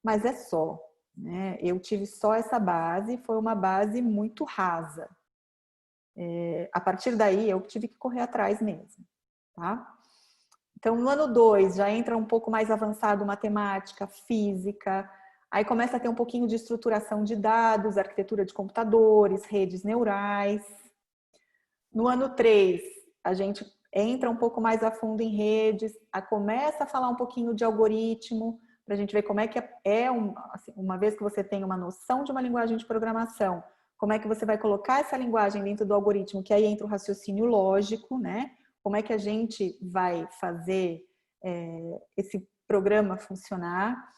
Mas é só, né? Eu tive só essa base, foi uma base muito rasa. A partir daí, eu tive que correr atrás mesmo, tá? Então, no ano 2, já entra um pouco mais avançado matemática, física, aí começa a ter um pouquinho de estruturação de dados, arquitetura de computadores, redes neurais. No ano 3, a gente entra um pouco mais a fundo em redes, começa a falar um pouquinho de algoritmo, para a gente ver como é que uma vez que você tem uma noção de uma linguagem de programação, como é que você vai colocar essa linguagem dentro do algoritmo, que aí entra o raciocínio lógico, né? Como é que a gente vai fazer esse programa funcionar.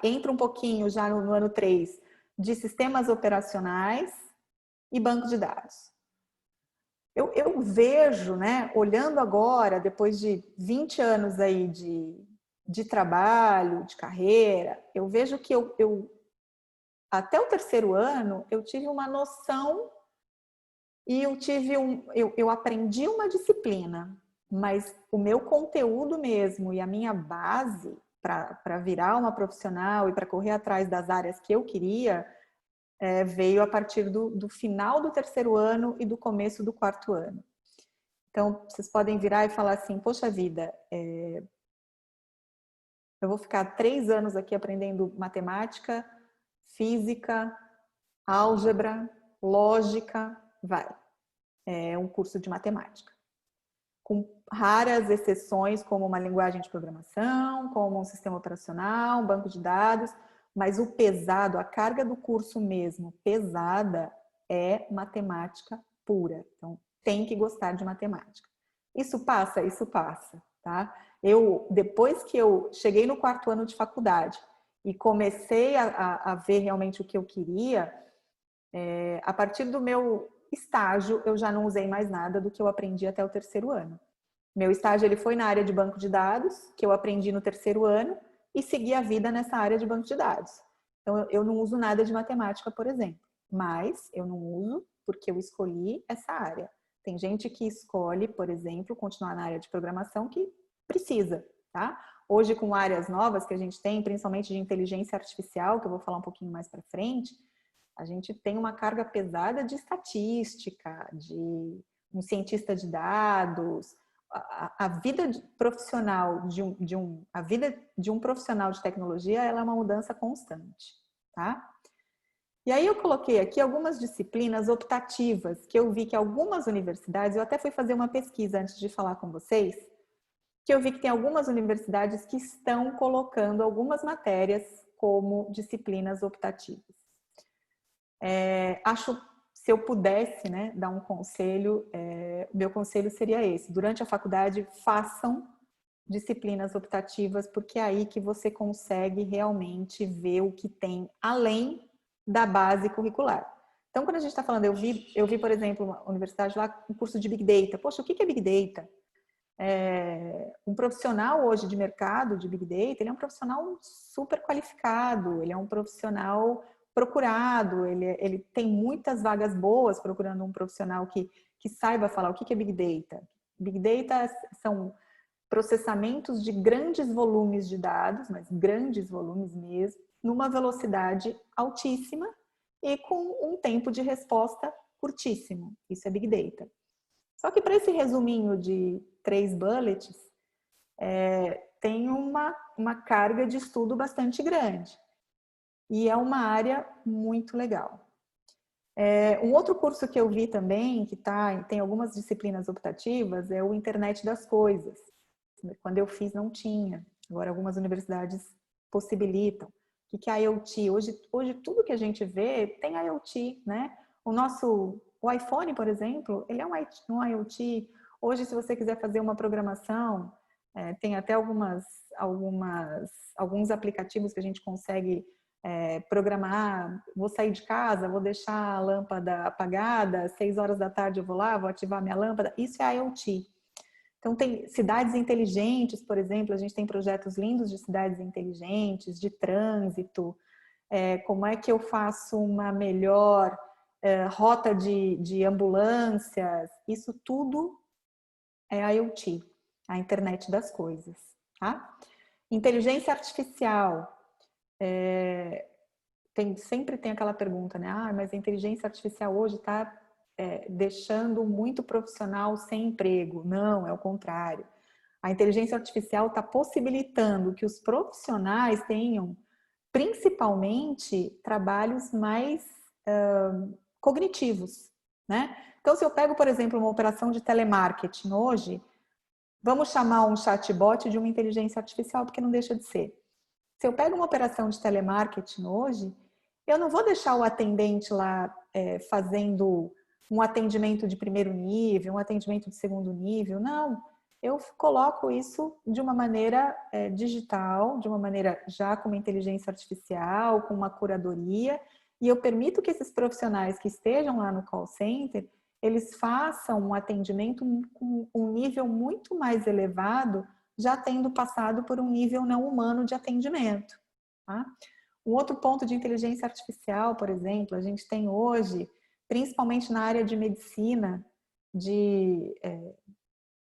Entra um pouquinho já no ano 3 de sistemas operacionais e banco de dados. Eu vejo, né, olhando agora, depois de 20 anos aí de trabalho, de carreira, eu vejo que até o terceiro ano, eu tive uma noção e eu aprendi uma disciplina, mas o meu conteúdo mesmo e a minha base para virar uma profissional e para correr atrás das áreas que eu queria, veio a partir do final do terceiro ano e do começo do quarto ano. Então, vocês podem virar e falar assim, poxa vida, eu vou ficar 3 anos aqui aprendendo matemática, física, álgebra, lógica, vai. É um curso de matemática. Com raras exceções, como uma linguagem de programação, como um sistema operacional, um banco de dados, mas o pesado, a carga do curso mesmo, pesada, é matemática pura. Então, tem que gostar de matemática. Isso passa, tá? Depois que eu cheguei no quarto ano de faculdade e comecei a ver realmente o que eu queria, a partir do meu estágio, eu já não usei mais nada do que eu aprendi até o terceiro ano. Meu estágio ele foi na área de banco de dados, que eu aprendi no terceiro ano, e segui a vida nessa área de banco de dados. Então, eu não uso nada de matemática, por exemplo, mas eu não uso porque eu escolhi essa área. Tem gente que escolhe, por exemplo, continuar na área de programação que precisa, tá? Hoje, com áreas novas que a gente tem, principalmente de inteligência artificial, que eu vou falar um pouquinho mais para frente, A gente tem uma carga pesada de estatística, de um cientista de dados. A vida profissional a vida de um profissional de tecnologia, ela é uma mudança constante, tá? E aí eu coloquei aqui algumas disciplinas optativas que eu vi que algumas universidades, eu até fui fazer uma pesquisa antes de falar com vocês, que eu vi que tem algumas universidades que estão colocando algumas matérias como disciplinas optativas. Acho, se eu pudesse, né, dar um conselho, o meu conselho seria esse: durante a faculdade, façam disciplinas optativas, porque é aí que você consegue realmente ver o que tem além da base curricular. Então, quando a gente está falando, eu vi, por exemplo, uma universidade lá, um curso de Big Data. Poxa, o que é Big Data? Um profissional hoje de mercado de Big Data, ele é um profissional super qualificado, ele é um profissional procurado, ele tem muitas vagas boas procurando um profissional que saiba falar o que é Big Data. Big Data são processamentos de grandes volumes de dados, mas grandes volumes mesmo, numa velocidade altíssima e com um tempo de resposta curtíssimo. Isso é Big Data. Só que para esse resuminho de 3 bullets, tem uma carga de estudo bastante grande. E é uma área muito legal. Um outro curso que eu vi também, que tem algumas disciplinas optativas, é o Internet das Coisas. Quando eu fiz não tinha. Agora algumas universidades possibilitam. O que é IoT? Hoje tudo que a gente vê tem IoT, né? O iPhone, por exemplo, ele é um IoT. Hoje, se você quiser fazer uma programação, tem até alguns aplicativos que a gente consegue programar. Vou sair de casa, vou deixar a lâmpada apagada, 6 horas da tarde eu vou lá, vou ativar minha lâmpada. Isso é IoT. Então, tem cidades inteligentes, por exemplo, a gente tem projetos lindos de cidades inteligentes, de trânsito. Como é que eu faço uma melhor rota de ambulâncias? Isso tudo é IoT, a internet das coisas. Tá? Inteligência artificial. Sempre tem aquela pergunta, né? Mas a inteligência artificial hoje está deixando muito profissional sem emprego. Não, é o contrário. A inteligência artificial está possibilitando que os profissionais tenham, principalmente, trabalhos mais cognitivos, né? Então, se eu pego, por exemplo, uma operação de telemarketing hoje, vamos chamar um chatbot de uma inteligência artificial, porque não deixa de ser. Se eu pego uma operação de telemarketing hoje, eu não vou deixar o atendente lá fazendo um atendimento de primeiro nível, um atendimento de segundo nível, não. Eu coloco isso de uma maneira digital, de uma maneira já com uma inteligência artificial, com uma curadoria, e eu permito que esses profissionais que estejam lá no call center, eles façam um atendimento com um nível muito mais elevado, já tendo passado por um nível não humano de atendimento. Tá? Um outro ponto de inteligência artificial, por exemplo, a gente tem hoje, principalmente na área de medicina, de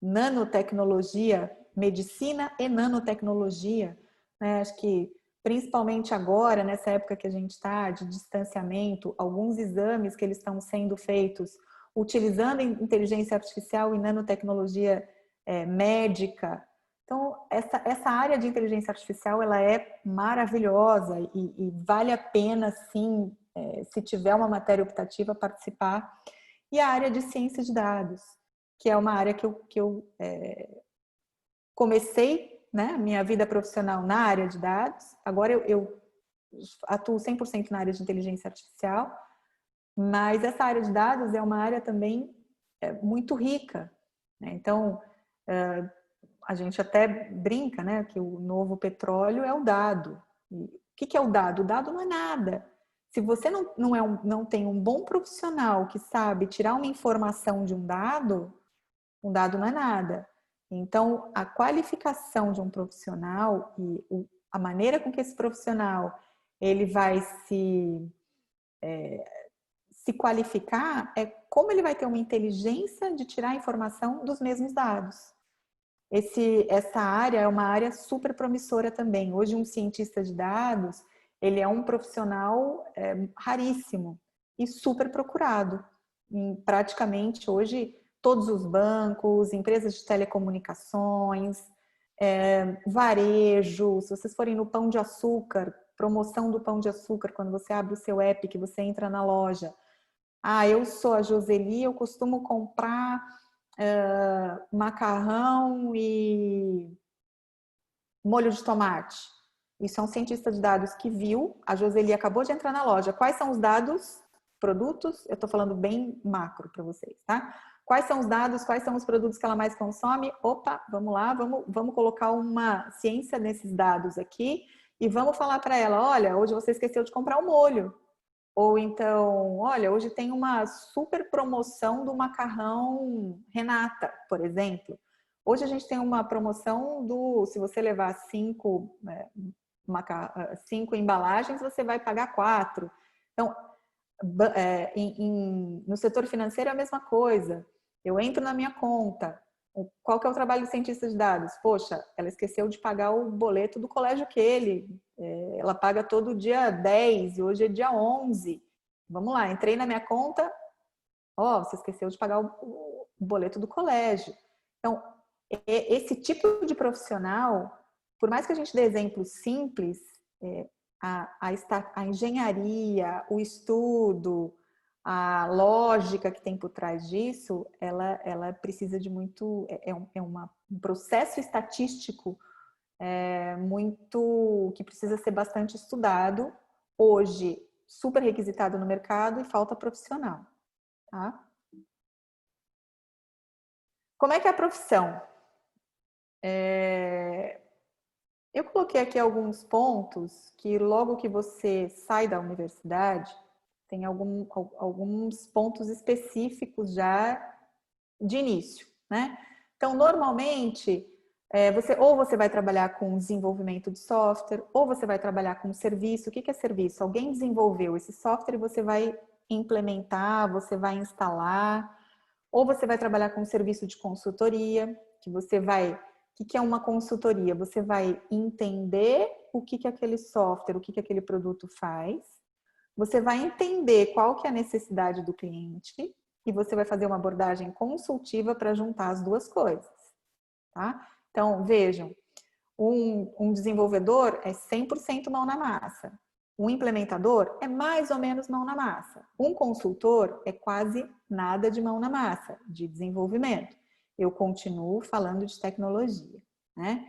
nanotecnologia, medicina e nanotecnologia, né? Acho que principalmente agora, nessa época que a gente está de distanciamento, alguns exames que eles estão sendo feitos utilizando inteligência artificial e nanotecnologia médica. Então, essa área de inteligência artificial, ela é maravilhosa e vale a pena, sim, se tiver uma matéria optativa, participar. E a área de ciência de dados, que é uma área que eu comecei, né, minha vida profissional na área de dados. Agora eu atuo 100% na área de inteligência artificial, mas essa área de dados é uma área também muito rica, né? Então, a gente até brinca, né, que o novo petróleo é o dado. E o que é o dado? O dado não é nada. Se você não tem um bom profissional que sabe tirar uma informação de um dado não é nada. Então, a qualificação de um profissional e a maneira com que esse profissional ele vai se qualificar é como ele vai ter uma inteligência de tirar a informação dos mesmos dados. Essa área é uma área super promissora também. Hoje, um cientista de dados, ele é um profissional raríssimo. e super procurado. Praticamente hoje, todos os bancos, empresas de telecomunicações, varejo, se vocês forem no Pão de Açúcar, promoção do Pão de Açúcar, quando você abre o seu app, que você entra na loja. Eu sou a Joseli, eu costumo comprar macarrão e molho de tomate. Isso é um cientista de dados que viu, a Joseli acabou de entrar na loja. Quais são os dados, produtos? Eu estou falando bem macro para vocês, tá? Quais são os dados, quais são os produtos que ela mais consome? Opa, vamos lá, vamos colocar uma ciência nesses dados aqui e vamos falar para ela, olha, hoje você esqueceu de comprar um molho. Ou então, olha, hoje tem uma super promoção do macarrão Renata, por exemplo. Hoje a gente tem uma promoção se você levar 5 embalagens, você vai pagar 4. Então, no setor financeiro é a mesma coisa. Eu entro na minha conta. Qual que é o trabalho do cientista de dados? Poxa, ela esqueceu de pagar o boleto do colégio ela paga todo dia 10 e hoje é dia 11. Vamos lá, entrei na minha conta, você esqueceu de pagar o boleto do colégio. Então, esse tipo de profissional, por mais que a gente dê exemplos simples, a engenharia, o estudo, a lógica que tem por trás disso, ela precisa de muito... um processo estatístico que precisa ser bastante estudado. Hoje, super requisitado no mercado e falta profissional. Tá? Como é que é a profissão? Eu coloquei aqui alguns pontos que logo que você sai da universidade, tem alguns pontos específicos já de início, né? Então, normalmente, você vai trabalhar com desenvolvimento de software, ou você vai trabalhar com serviço. O que é serviço? Alguém desenvolveu esse software e você vai implementar, você vai instalar, ou você vai trabalhar com serviço de consultoria, que você vai... O que é uma consultoria? Você vai entender o que aquele software, o que aquele produto faz, você vai entender qual que é a necessidade do cliente e você vai fazer uma abordagem consultiva para juntar as duas coisas, tá? Então, vejam, um desenvolvedor é 100% mão na massa. Um implementador é mais ou menos mão na massa. Um consultor é quase nada de mão na massa, de desenvolvimento. Eu continuo falando de tecnologia, né?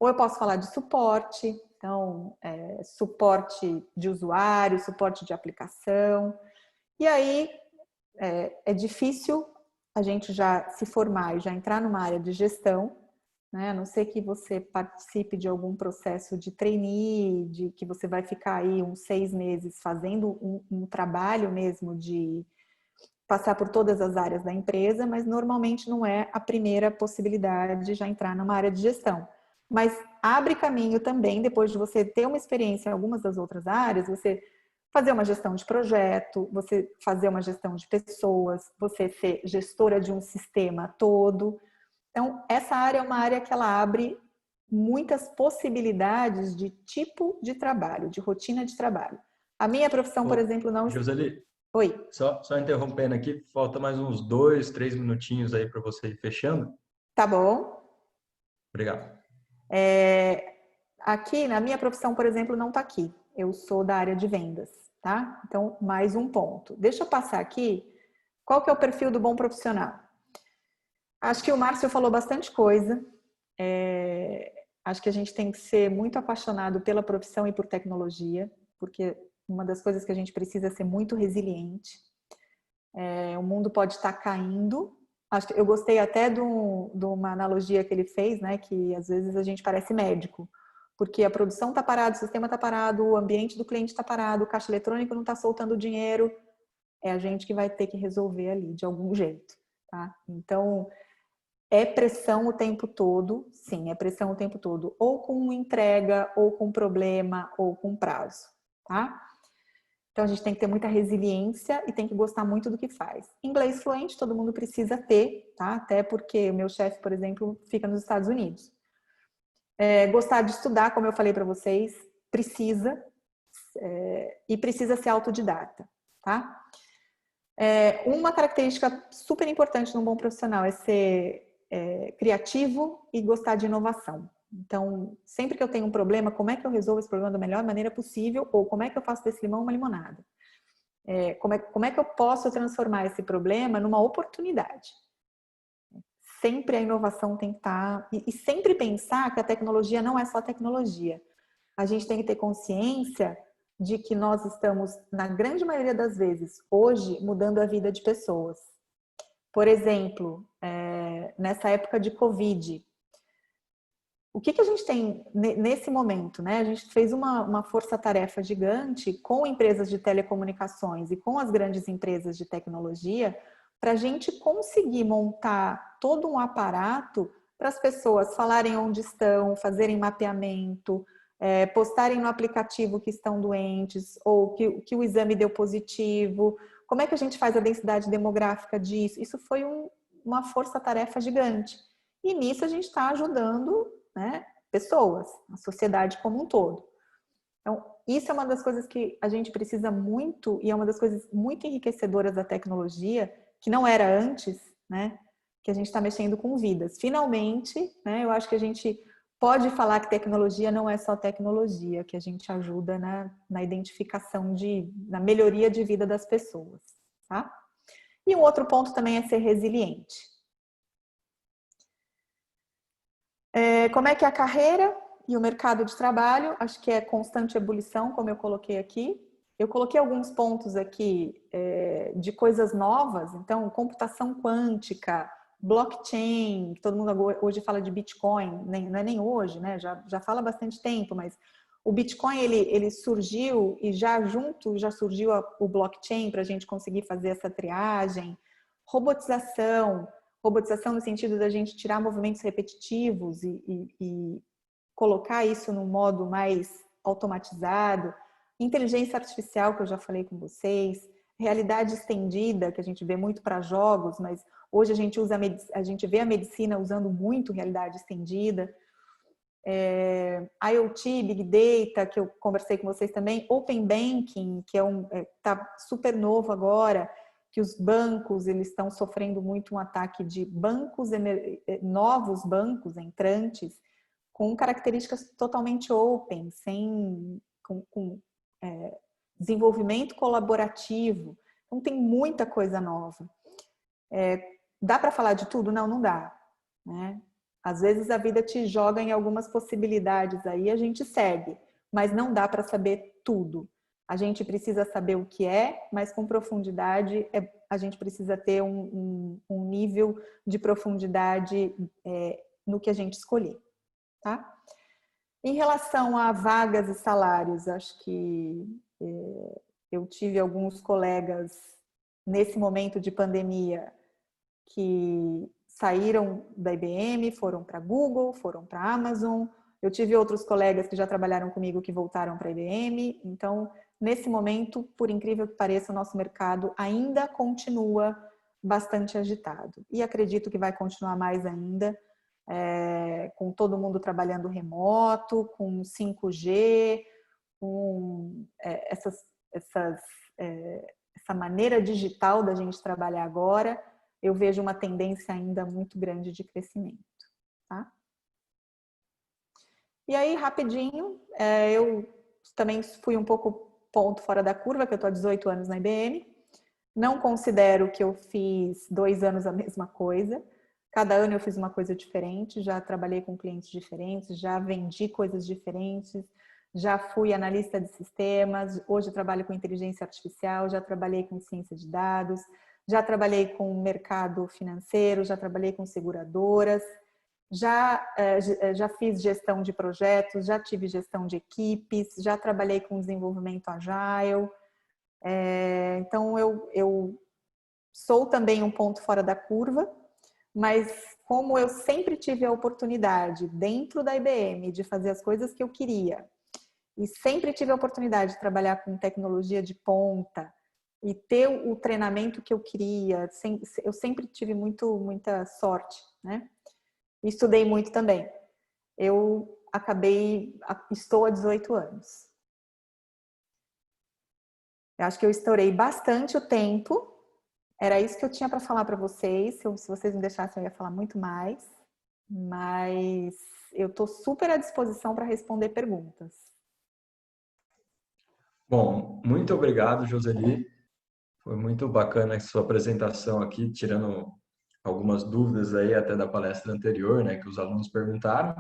Ou eu posso falar de suporte, então, suporte de usuário, suporte de aplicação. E aí, é difícil a gente já se formar e já entrar numa área de gestão, né? A não ser que você participe de algum processo de trainee, de que você vai ficar aí uns 6 meses fazendo um trabalho mesmo de passar por todas as áreas da empresa, mas normalmente não é a primeira possibilidade de já entrar numa área de gestão. Mas abre caminho também, depois de você ter uma experiência em algumas das outras áreas, você fazer uma gestão de projeto, você fazer uma gestão de pessoas, você ser gestora de um sistema todo. Então, essa área é uma área que ela abre muitas possibilidades de tipo de trabalho, de rotina de trabalho. A minha profissão, por exemplo, não... Joseli, Oi. Só interrompendo aqui, falta mais uns 2, 3 minutinhos aí para você ir fechando. Tá bom. Obrigado. Aqui, na minha profissão, por exemplo, não tá aqui. Eu sou da área de vendas, tá? Então, mais um ponto. Deixa eu passar aqui. Qual que é o perfil do bom profissional? Acho que o Márcio falou bastante coisa. Acho que a gente tem que ser muito apaixonado pela profissão e por tecnologia, porque uma das coisas que a gente precisa é ser muito resiliente. O mundo pode estar caindo. Acho que eu gostei até de uma analogia que ele fez, né? Que às vezes a gente parece médico, porque a produção está parada, o sistema está parado, o ambiente do cliente está parado, o caixa eletrônico não está soltando dinheiro. É a gente que vai ter que resolver ali de algum jeito, tá? Então, é pressão o tempo todo, sim, é pressão o tempo todo, ou com entrega, ou com problema, ou com prazo, tá? Então, a gente tem que ter muita resiliência e tem que gostar muito do que faz. Inglês fluente, todo mundo precisa ter, tá? Até porque o meu chefe, por exemplo, fica nos Estados Unidos. Gostar de estudar, como eu falei para vocês, precisa, e precisa ser autodidata, tá? Uma característica super importante num bom profissional é ser criativo e gostar de inovação. Então, sempre que eu tenho um problema, como é que eu resolvo esse problema da melhor maneira possível? Ou como é que eu faço desse limão uma limonada? Como é que eu posso transformar esse problema numa oportunidade? Sempre a inovação tem que estar... E sempre pensar que a tecnologia não é só tecnologia. A gente tem que ter consciência de que nós estamos, na grande maioria das vezes, hoje, mudando a vida de pessoas. Por exemplo, nessa época de Covid, o que a gente tem nesse momento, né? A gente fez uma força-tarefa gigante com empresas de telecomunicações e com as grandes empresas de tecnologia para a gente conseguir montar todo um aparato para as pessoas falarem onde estão, fazerem mapeamento, postarem no aplicativo que estão doentes ou que o exame deu positivo. Como é que a gente faz a densidade demográfica disso? Isso foi uma força-tarefa gigante. E nisso a gente está ajudando, né, pessoas, a sociedade como um todo. Então, isso é uma das coisas que a gente precisa muito e é uma das coisas muito enriquecedoras da tecnologia, que não era antes, né, que a gente está mexendo com vidas. Finalmente, né, eu acho que a gente pode falar que tecnologia não é só tecnologia, que a gente ajuda na identificação na melhoria de vida das pessoas, tá? E um outro ponto também é ser resiliente. Como é que é a carreira e o mercado de trabalho? Acho que é constante ebulição, como eu coloquei aqui. Eu coloquei alguns pontos aqui de coisas novas. Então, computação quântica, blockchain, todo mundo hoje fala de Bitcoin, não é nem hoje, né? Já fala há bastante tempo, mas o Bitcoin ele surgiu e já surgiu o blockchain para a gente conseguir fazer essa triagem. Robotização no sentido da gente tirar movimentos repetitivos e colocar isso num modo mais automatizado. Inteligência artificial, que eu já falei com vocês. Realidade estendida, que a gente vê muito para jogos, mas hoje a gente vê a medicina usando muito realidade estendida. IoT, Big Data, que eu conversei com vocês também. Open Banking, que tá super novo agora, que os bancos eles estão sofrendo muito um ataque de novos bancos entrantes com características totalmente open, com desenvolvimento colaborativo. Então tem muita coisa nova. Dá para falar de tudo? Não, não dá, né? Às vezes a vida te joga em algumas possibilidades aí, a gente segue, mas não dá para saber tudo. A gente precisa saber o que mas com profundidade a gente precisa ter um nível de profundidade no que a gente escolher, tá? Em relação a vagas e salários, acho que eu tive alguns colegas nesse momento de pandemia que saíram da IBM, foram para a Google, foram para a Amazon. Eu tive outros colegas que já trabalharam comigo que voltaram para a IBM. Então, nesse momento, por incrível que pareça, o nosso mercado ainda continua bastante agitado. E acredito que vai continuar mais ainda, com todo mundo trabalhando remoto, com 5G, com essa maneira digital da gente trabalhar agora. Eu vejo uma tendência ainda muito grande de crescimento, tá? E aí, rapidinho, eu também fui um pouco ponto fora da curva, que eu estou há 18 anos na IBM. Não considero que eu fiz 2 anos a mesma coisa. Cada ano eu fiz uma coisa diferente, já trabalhei com clientes diferentes, já vendi coisas diferentes, já fui analista de sistemas, hoje trabalho com inteligência artificial, já trabalhei com ciência de dados, já trabalhei com mercado financeiro, já trabalhei com seguradoras, já fiz gestão de projetos, já tive gestão de equipes, já trabalhei com desenvolvimento agile. Então, eu sou também um ponto fora da curva, mas como eu sempre tive a oportunidade dentro da IBM de fazer as coisas que eu queria e sempre tive a oportunidade de trabalhar com tecnologia de ponta e ter o treinamento que eu queria, eu sempre tive muita sorte, né? E estudei muito também. Eu estou há 18 anos. Eu acho que eu estourei bastante o tempo, Era isso que eu tinha para falar para vocês. Se vocês me deixassem, eu ia falar muito mais. Mas eu estou super à disposição para responder perguntas. Bom, muito obrigado, Joseli. Foi muito bacana a sua apresentação aqui, tirando algumas dúvidas aí até da palestra anterior, né, que os alunos perguntaram.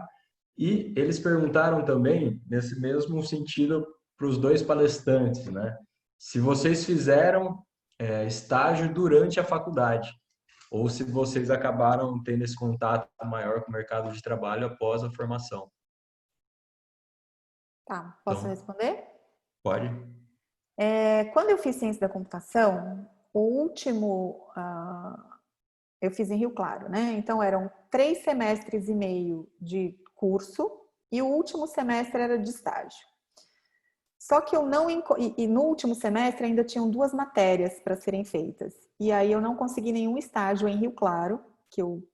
E eles perguntaram também, nesse mesmo sentido, para os dois palestrantes, né? Se vocês fizeram estágio durante a faculdade, ou se vocês acabaram tendo esse contato maior com o mercado de trabalho após a formação. Tá, posso Então, responder? pode. Quando eu fiz ciência da computação, o último eu fiz em Rio Claro, né? Então eram 3 semestres e meio de curso e o último semestre era de estágio. Só que eu não... E no último semestre ainda tinham 2 matérias para serem feitas. E aí eu não consegui nenhum estágio em Rio Claro que eu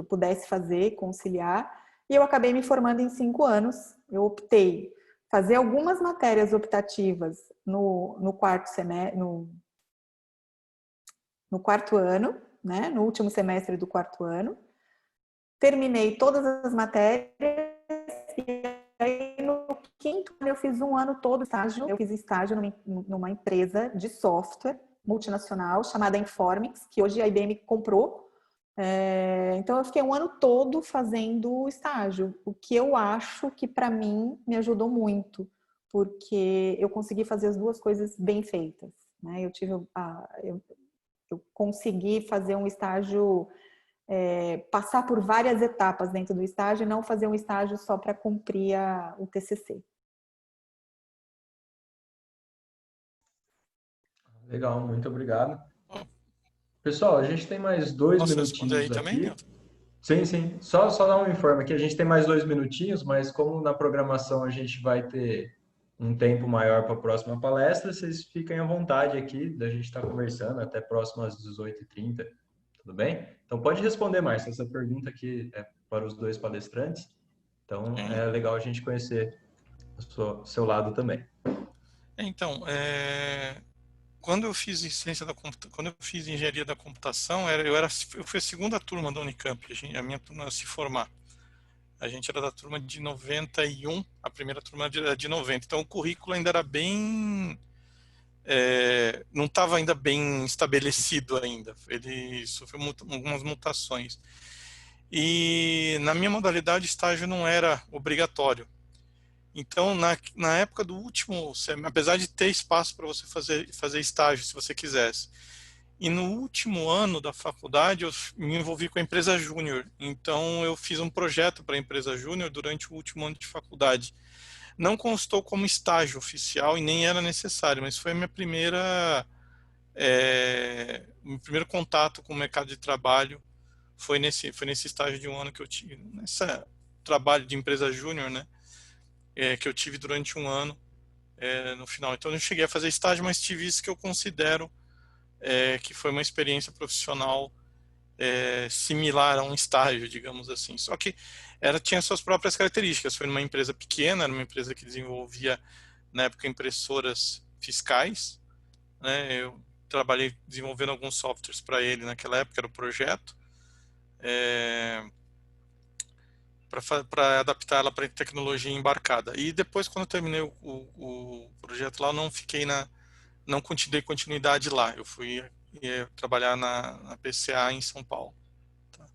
pudesse fazer, conciliar. E eu acabei me formando em 5 anos. Eu optei fazer algumas matérias optativas no quarto semestre, no quarto ano, né? No último semestre do quarto ano. Terminei todas as matérias e aí no quinto ano eu fiz um ano todo estágio. Eu fiz estágio numa empresa de software multinacional chamada Informix, que hoje a IBM comprou. Então eu fiquei um ano todo fazendo estágio, o que eu acho que para mim me ajudou muito, porque eu consegui fazer as duas coisas bem feitas, né? Eu consegui fazer um estágio, passar por várias etapas dentro do estágio e não fazer um estágio só para cumprir o TCC. Legal, muito obrigado. Pessoal, a gente tem mais 2 Posso responder aí minutinhos também, aqui. Nilton? Sim, sim. Só dar um informe aqui. A gente tem mais 2 minutinhos, mas como na programação a gente vai ter um tempo maior para a próxima palestra, vocês fiquem à vontade aqui, da gente estar conversando até próximo às 18h30. Tudo bem? Então pode responder, Márcia. Essa pergunta aqui é para os dois palestrantes. Então é legal a gente conhecer o seu lado também. Então, quando eu fiz quando eu fiz engenharia da computação, eu fui a segunda turma da Unicamp, a minha turma se formar. A gente era da turma de 91, a primeira turma era de 90. Então o currículo ainda era bem, não estava ainda bem estabelecido ainda. Ele sofreu algumas mutações. E na minha modalidade, estágio não era obrigatório. Então, na época do último, apesar de ter espaço para você fazer estágio, se você quisesse, e no último ano da faculdade eu me envolvi com a empresa júnior. Então, eu fiz um projeto para a empresa júnior durante o último ano de faculdade. Não constou como estágio oficial e nem era necessário, mas foi a meu primeiro contato com o mercado de trabalho. Foi nesse estágio de um ano que eu tive, nesse trabalho de empresa júnior, né? Que eu tive durante um ano no final. Então eu não cheguei a fazer estágio, mas tive isso que eu considero que foi uma experiência profissional similar a um estágio, digamos assim. Só que tinha suas próprias características. Foi numa empresa pequena, era uma empresa que desenvolvia, na época, impressoras fiscais, né? Eu trabalhei desenvolvendo alguns softwares para ele naquela época, era o projeto. Para adaptar ela para tecnologia embarcada. E depois, quando eu terminei o projeto lá, eu não dei continuidade lá. Eu fui trabalhar na PCA em São Paulo. Tá.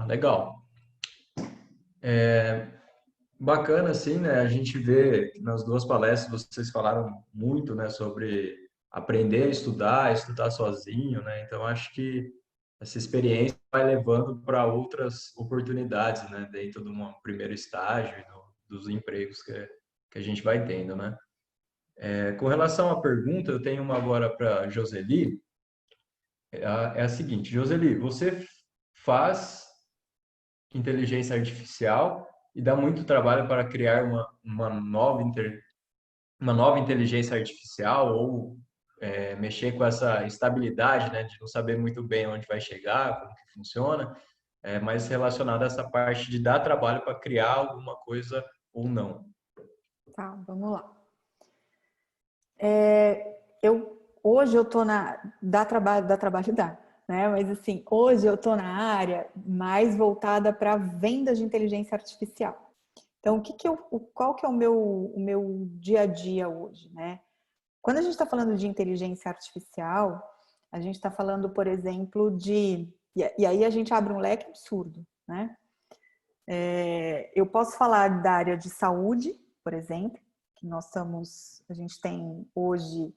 Legal. Bacana, assim, né? A gente vê nas duas palestras, vocês falaram muito, né, sobre aprender a estudar sozinho, né? Então, acho que essa experiência vai levando para outras oportunidades, né, dentro de um primeiro estágio e dos empregos que a gente vai tendo, né? Com relação à pergunta, eu tenho uma agora para Joseli. É a seguinte, Joseli, você faz inteligência artificial e dá muito trabalho para criar uma nova inteligência artificial ou mexer com essa estabilidade, né, de não saber muito bem onde vai chegar, como que funciona. é mais relacionado a essa parte de dar trabalho para criar alguma coisa ou não. Tá, vamos lá. Hoje eu tô dá trabalho, né? Mas assim, hoje eu tô na área mais voltada para vendas de inteligência artificial. Então, qual que é o meu dia a dia hoje, né? Quando a gente está falando de inteligência artificial, a gente está falando, por exemplo, e aí a gente abre um leque absurdo, né? Eu posso falar da área de saúde, por exemplo, que a gente tem hoje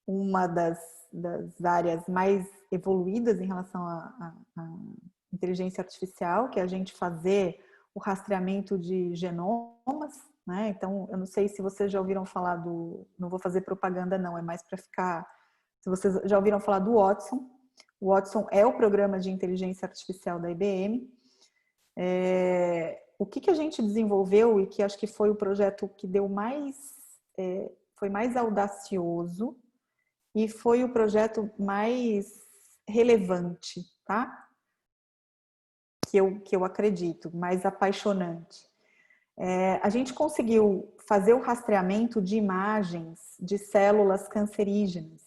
uma das áreas mais evoluídas em relação à inteligência artificial, que é a gente fazer o rastreamento de genomas, né? Então, eu não sei se vocês já ouviram falar não vou fazer propaganda não, é mais para ficar, se vocês já ouviram falar do Watson. O Watson é o programa de inteligência artificial da IBM. O que a gente desenvolveu e que acho que foi o projeto que foi mais audacioso e foi o projeto mais relevante, tá? Que eu acredito, mais apaixonante. A gente conseguiu fazer o rastreamento de imagens de células cancerígenas.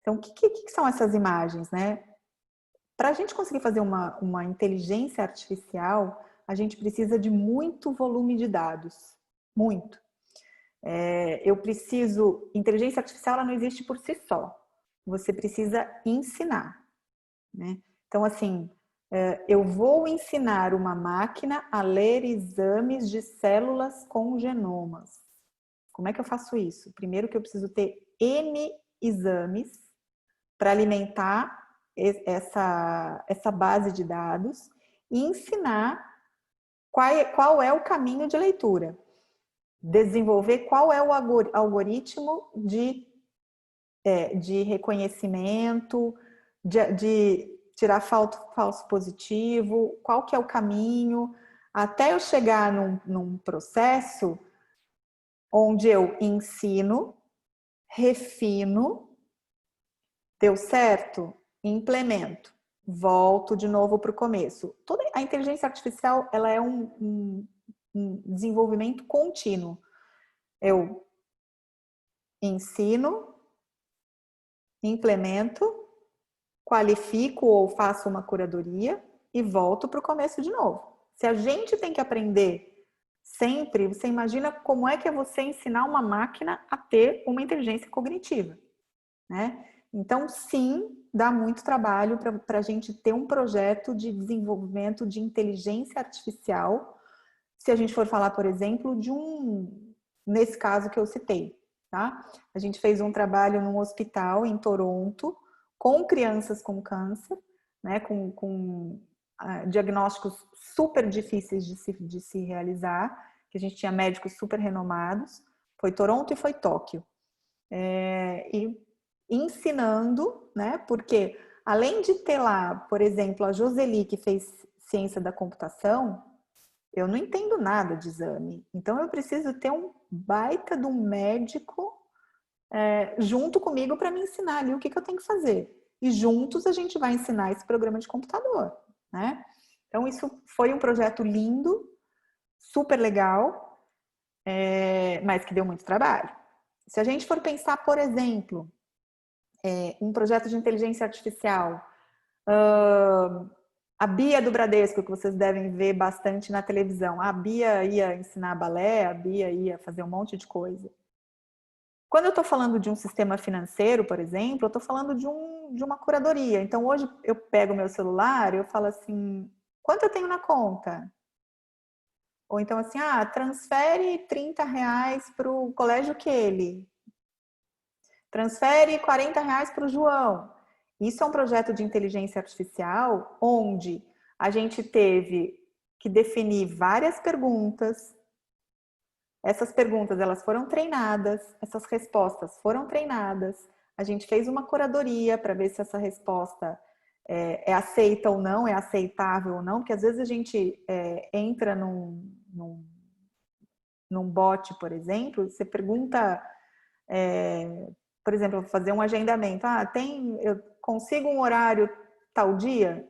Então, o que são essas imagens, né? Para a gente conseguir fazer uma inteligência artificial, a gente precisa de muito volume de dados. Muito. Inteligência artificial ela não existe por si só. Você precisa ensinar, né? Então, assim, eu vou ensinar uma máquina a ler exames de células com genomas. Como é que eu faço isso? Primeiro que eu preciso ter N exames para alimentar essa base de dados e ensinar qual é o caminho de leitura. Desenvolver qual é o algoritmo de reconhecimento, de tirar falso positivo, qual que é o caminho, até eu chegar num processo onde eu ensino, refino, deu certo, implemento, volto de novo para o começo. Toda a inteligência artificial ela é um desenvolvimento contínuo. Eu ensino, implemento, qualifico ou faço uma curadoria e volto para o começo de novo. Se a gente tem que aprender sempre, você imagina como é que é você ensinar uma máquina a ter uma inteligência cognitiva, né? Então, sim, dá muito trabalho para a gente ter um projeto de desenvolvimento de inteligência artificial, se a gente for falar, por exemplo, nesse caso que eu citei, tá? A gente fez um trabalho num hospital em Toronto, com crianças com câncer, né, com diagnósticos super difíceis de se realizar, que a gente tinha médicos super renomados, foi Toronto e foi Tóquio. E ensinando, né, porque além de ter lá, por exemplo, a Joseli, que fez ciência da computação, eu não entendo nada de exame, então eu preciso ter um baita de um médico junto comigo para me ensinar ali o que eu tenho que fazer. E juntos a gente vai ensinar esse programa de computador, né? Então isso foi um projeto lindo, super legal, mas que deu muito trabalho. Se a gente for pensar, por exemplo, um projeto de inteligência artificial, a Bia do Bradesco, que vocês devem ver bastante na televisão, a Bia ia ensinar balé, a Bia ia fazer um monte de coisa. Quando eu estou falando de um sistema financeiro, por exemplo, eu estou falando de uma curadoria. Então, hoje eu pego o meu celular e eu falo assim, quanto eu tenho na conta? Ou então assim, transfere R$30 para o colégio Kelly. Transfere R$40 para o João. Isso é um projeto de inteligência artificial onde a gente teve que definir várias perguntas. Essas perguntas, elas foram treinadas, essas respostas foram treinadas. A gente fez uma curadoria para ver se essa resposta é aceita ou não, é aceitável ou não, porque às vezes a gente entra num bot, por exemplo, você pergunta, por exemplo, fazer um agendamento. Eu consigo um horário tal dia?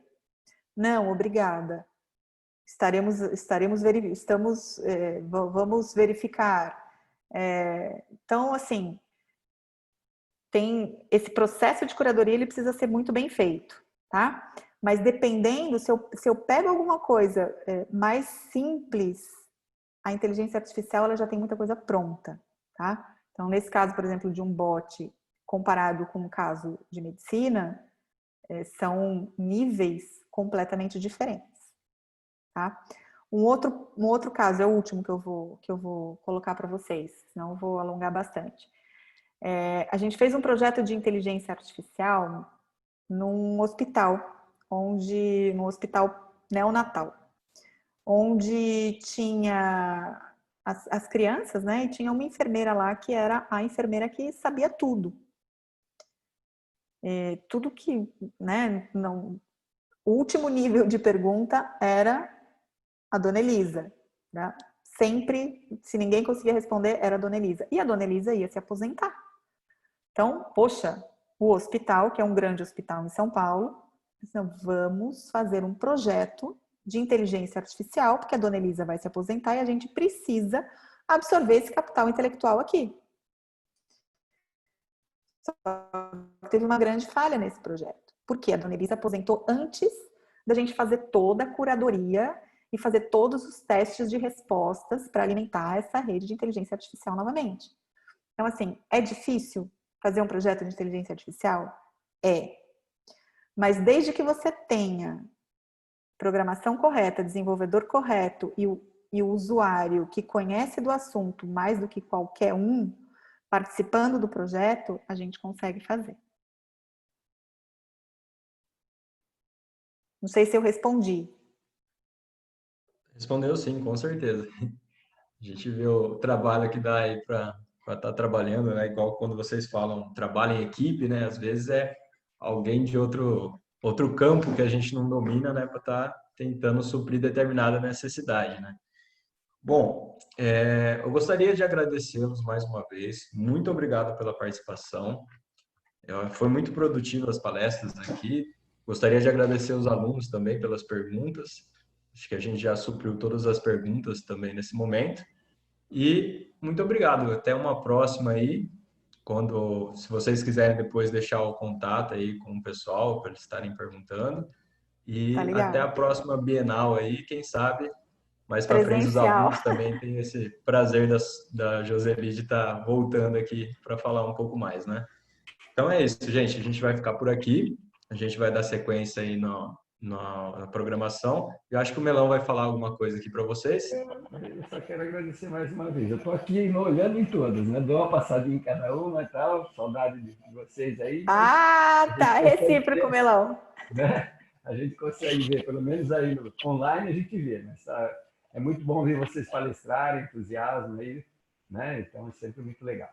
Não, obrigada. Vamos verificar. Então, assim, tem esse processo de curadoria, ele precisa ser muito bem feito, tá? Mas dependendo, se eu pego alguma coisa mais simples, a inteligência artificial ela já tem muita coisa pronta, tá? Então, nesse caso, por exemplo, de um bot comparado com um caso de medicina, são níveis completamente diferentes, tá? Um outro caso, é o último que eu vou colocar para vocês, senão eu vou alongar bastante. A gente fez um projeto de inteligência artificial num hospital, num hospital neonatal, onde tinha as crianças, né? E tinha uma enfermeira lá que era a enfermeira que sabia tudo. Tudo que, né? Não, o último nível de pergunta era a Dona Elisa, né? Sempre, se ninguém conseguia responder, era a Dona Elisa. E a Dona Elisa ia se aposentar. Então, poxa, o hospital, que é um grande hospital em São Paulo, então, vamos fazer um projeto de inteligência artificial, porque a Dona Elisa vai se aposentar e a gente precisa absorver esse capital intelectual aqui. Só que teve uma grande falha nesse projeto, porque a Dona Elisa aposentou antes da gente fazer toda a curadoria e fazer todos os testes de respostas para alimentar essa rede de inteligência artificial novamente. Então, assim, é difícil fazer um projeto de inteligência artificial? Mas desde que você tenha programação correta, desenvolvedor correto e o usuário que conhece do assunto mais do que qualquer um participando do projeto, a gente consegue fazer. Não sei se eu respondi. Respondeu sim, com certeza. A gente vê o trabalho que dá aí para estar trabalhando, né? Igual quando vocês falam trabalho em equipe, né? Às vezes é alguém de outro campo que a gente não domina, né? Para estar tentando suprir determinada necessidade, né? Bom, eu gostaria de agradecê-los mais uma vez. Muito obrigado pela participação. Foi muito produtivo as palestras aqui. Gostaria de agradecer os alunos também pelas perguntas. Acho que a gente já supriu todas as perguntas também nesse momento. E muito obrigado. Até uma próxima aí. Se vocês quiserem depois deixar o contato aí com o pessoal para eles estarem perguntando. E Tá até a ligado? próxima Bienal aí, quem sabe mais para frente os Presencial. alunos também têm esse prazer da Joseli de estar voltando aqui para falar um pouco mais, né? Então é isso, gente. A gente vai ficar por aqui. A gente vai dar sequência aí na programação. Eu acho que o Melão vai falar alguma coisa aqui para vocês. Eu só quero agradecer mais uma vez. Eu estou aqui olhando em todas, né? Dou uma passadinha em cada uma e tal. Saudade de vocês aí. Ah, tá. Recíproco, Melão. Né? A gente consegue ver, pelo menos aí online a gente vê. Mas é muito bom ver vocês palestrarem, entusiasmo aí, né? Então é sempre muito legal.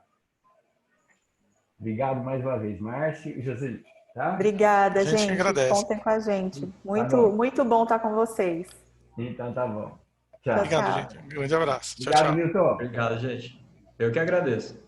Obrigado mais uma vez, Márcio e Joseli. Tá? Obrigada, gente. gente. Contem com a gente. Muito, Tá bom. muito bom estar com vocês. Então tá bom. Tchau. Obrigado, Tchau. gente. Um grande abraço. Tchau, Obrigado, tchau. Milton. Obrigado, gente. Eu que agradeço.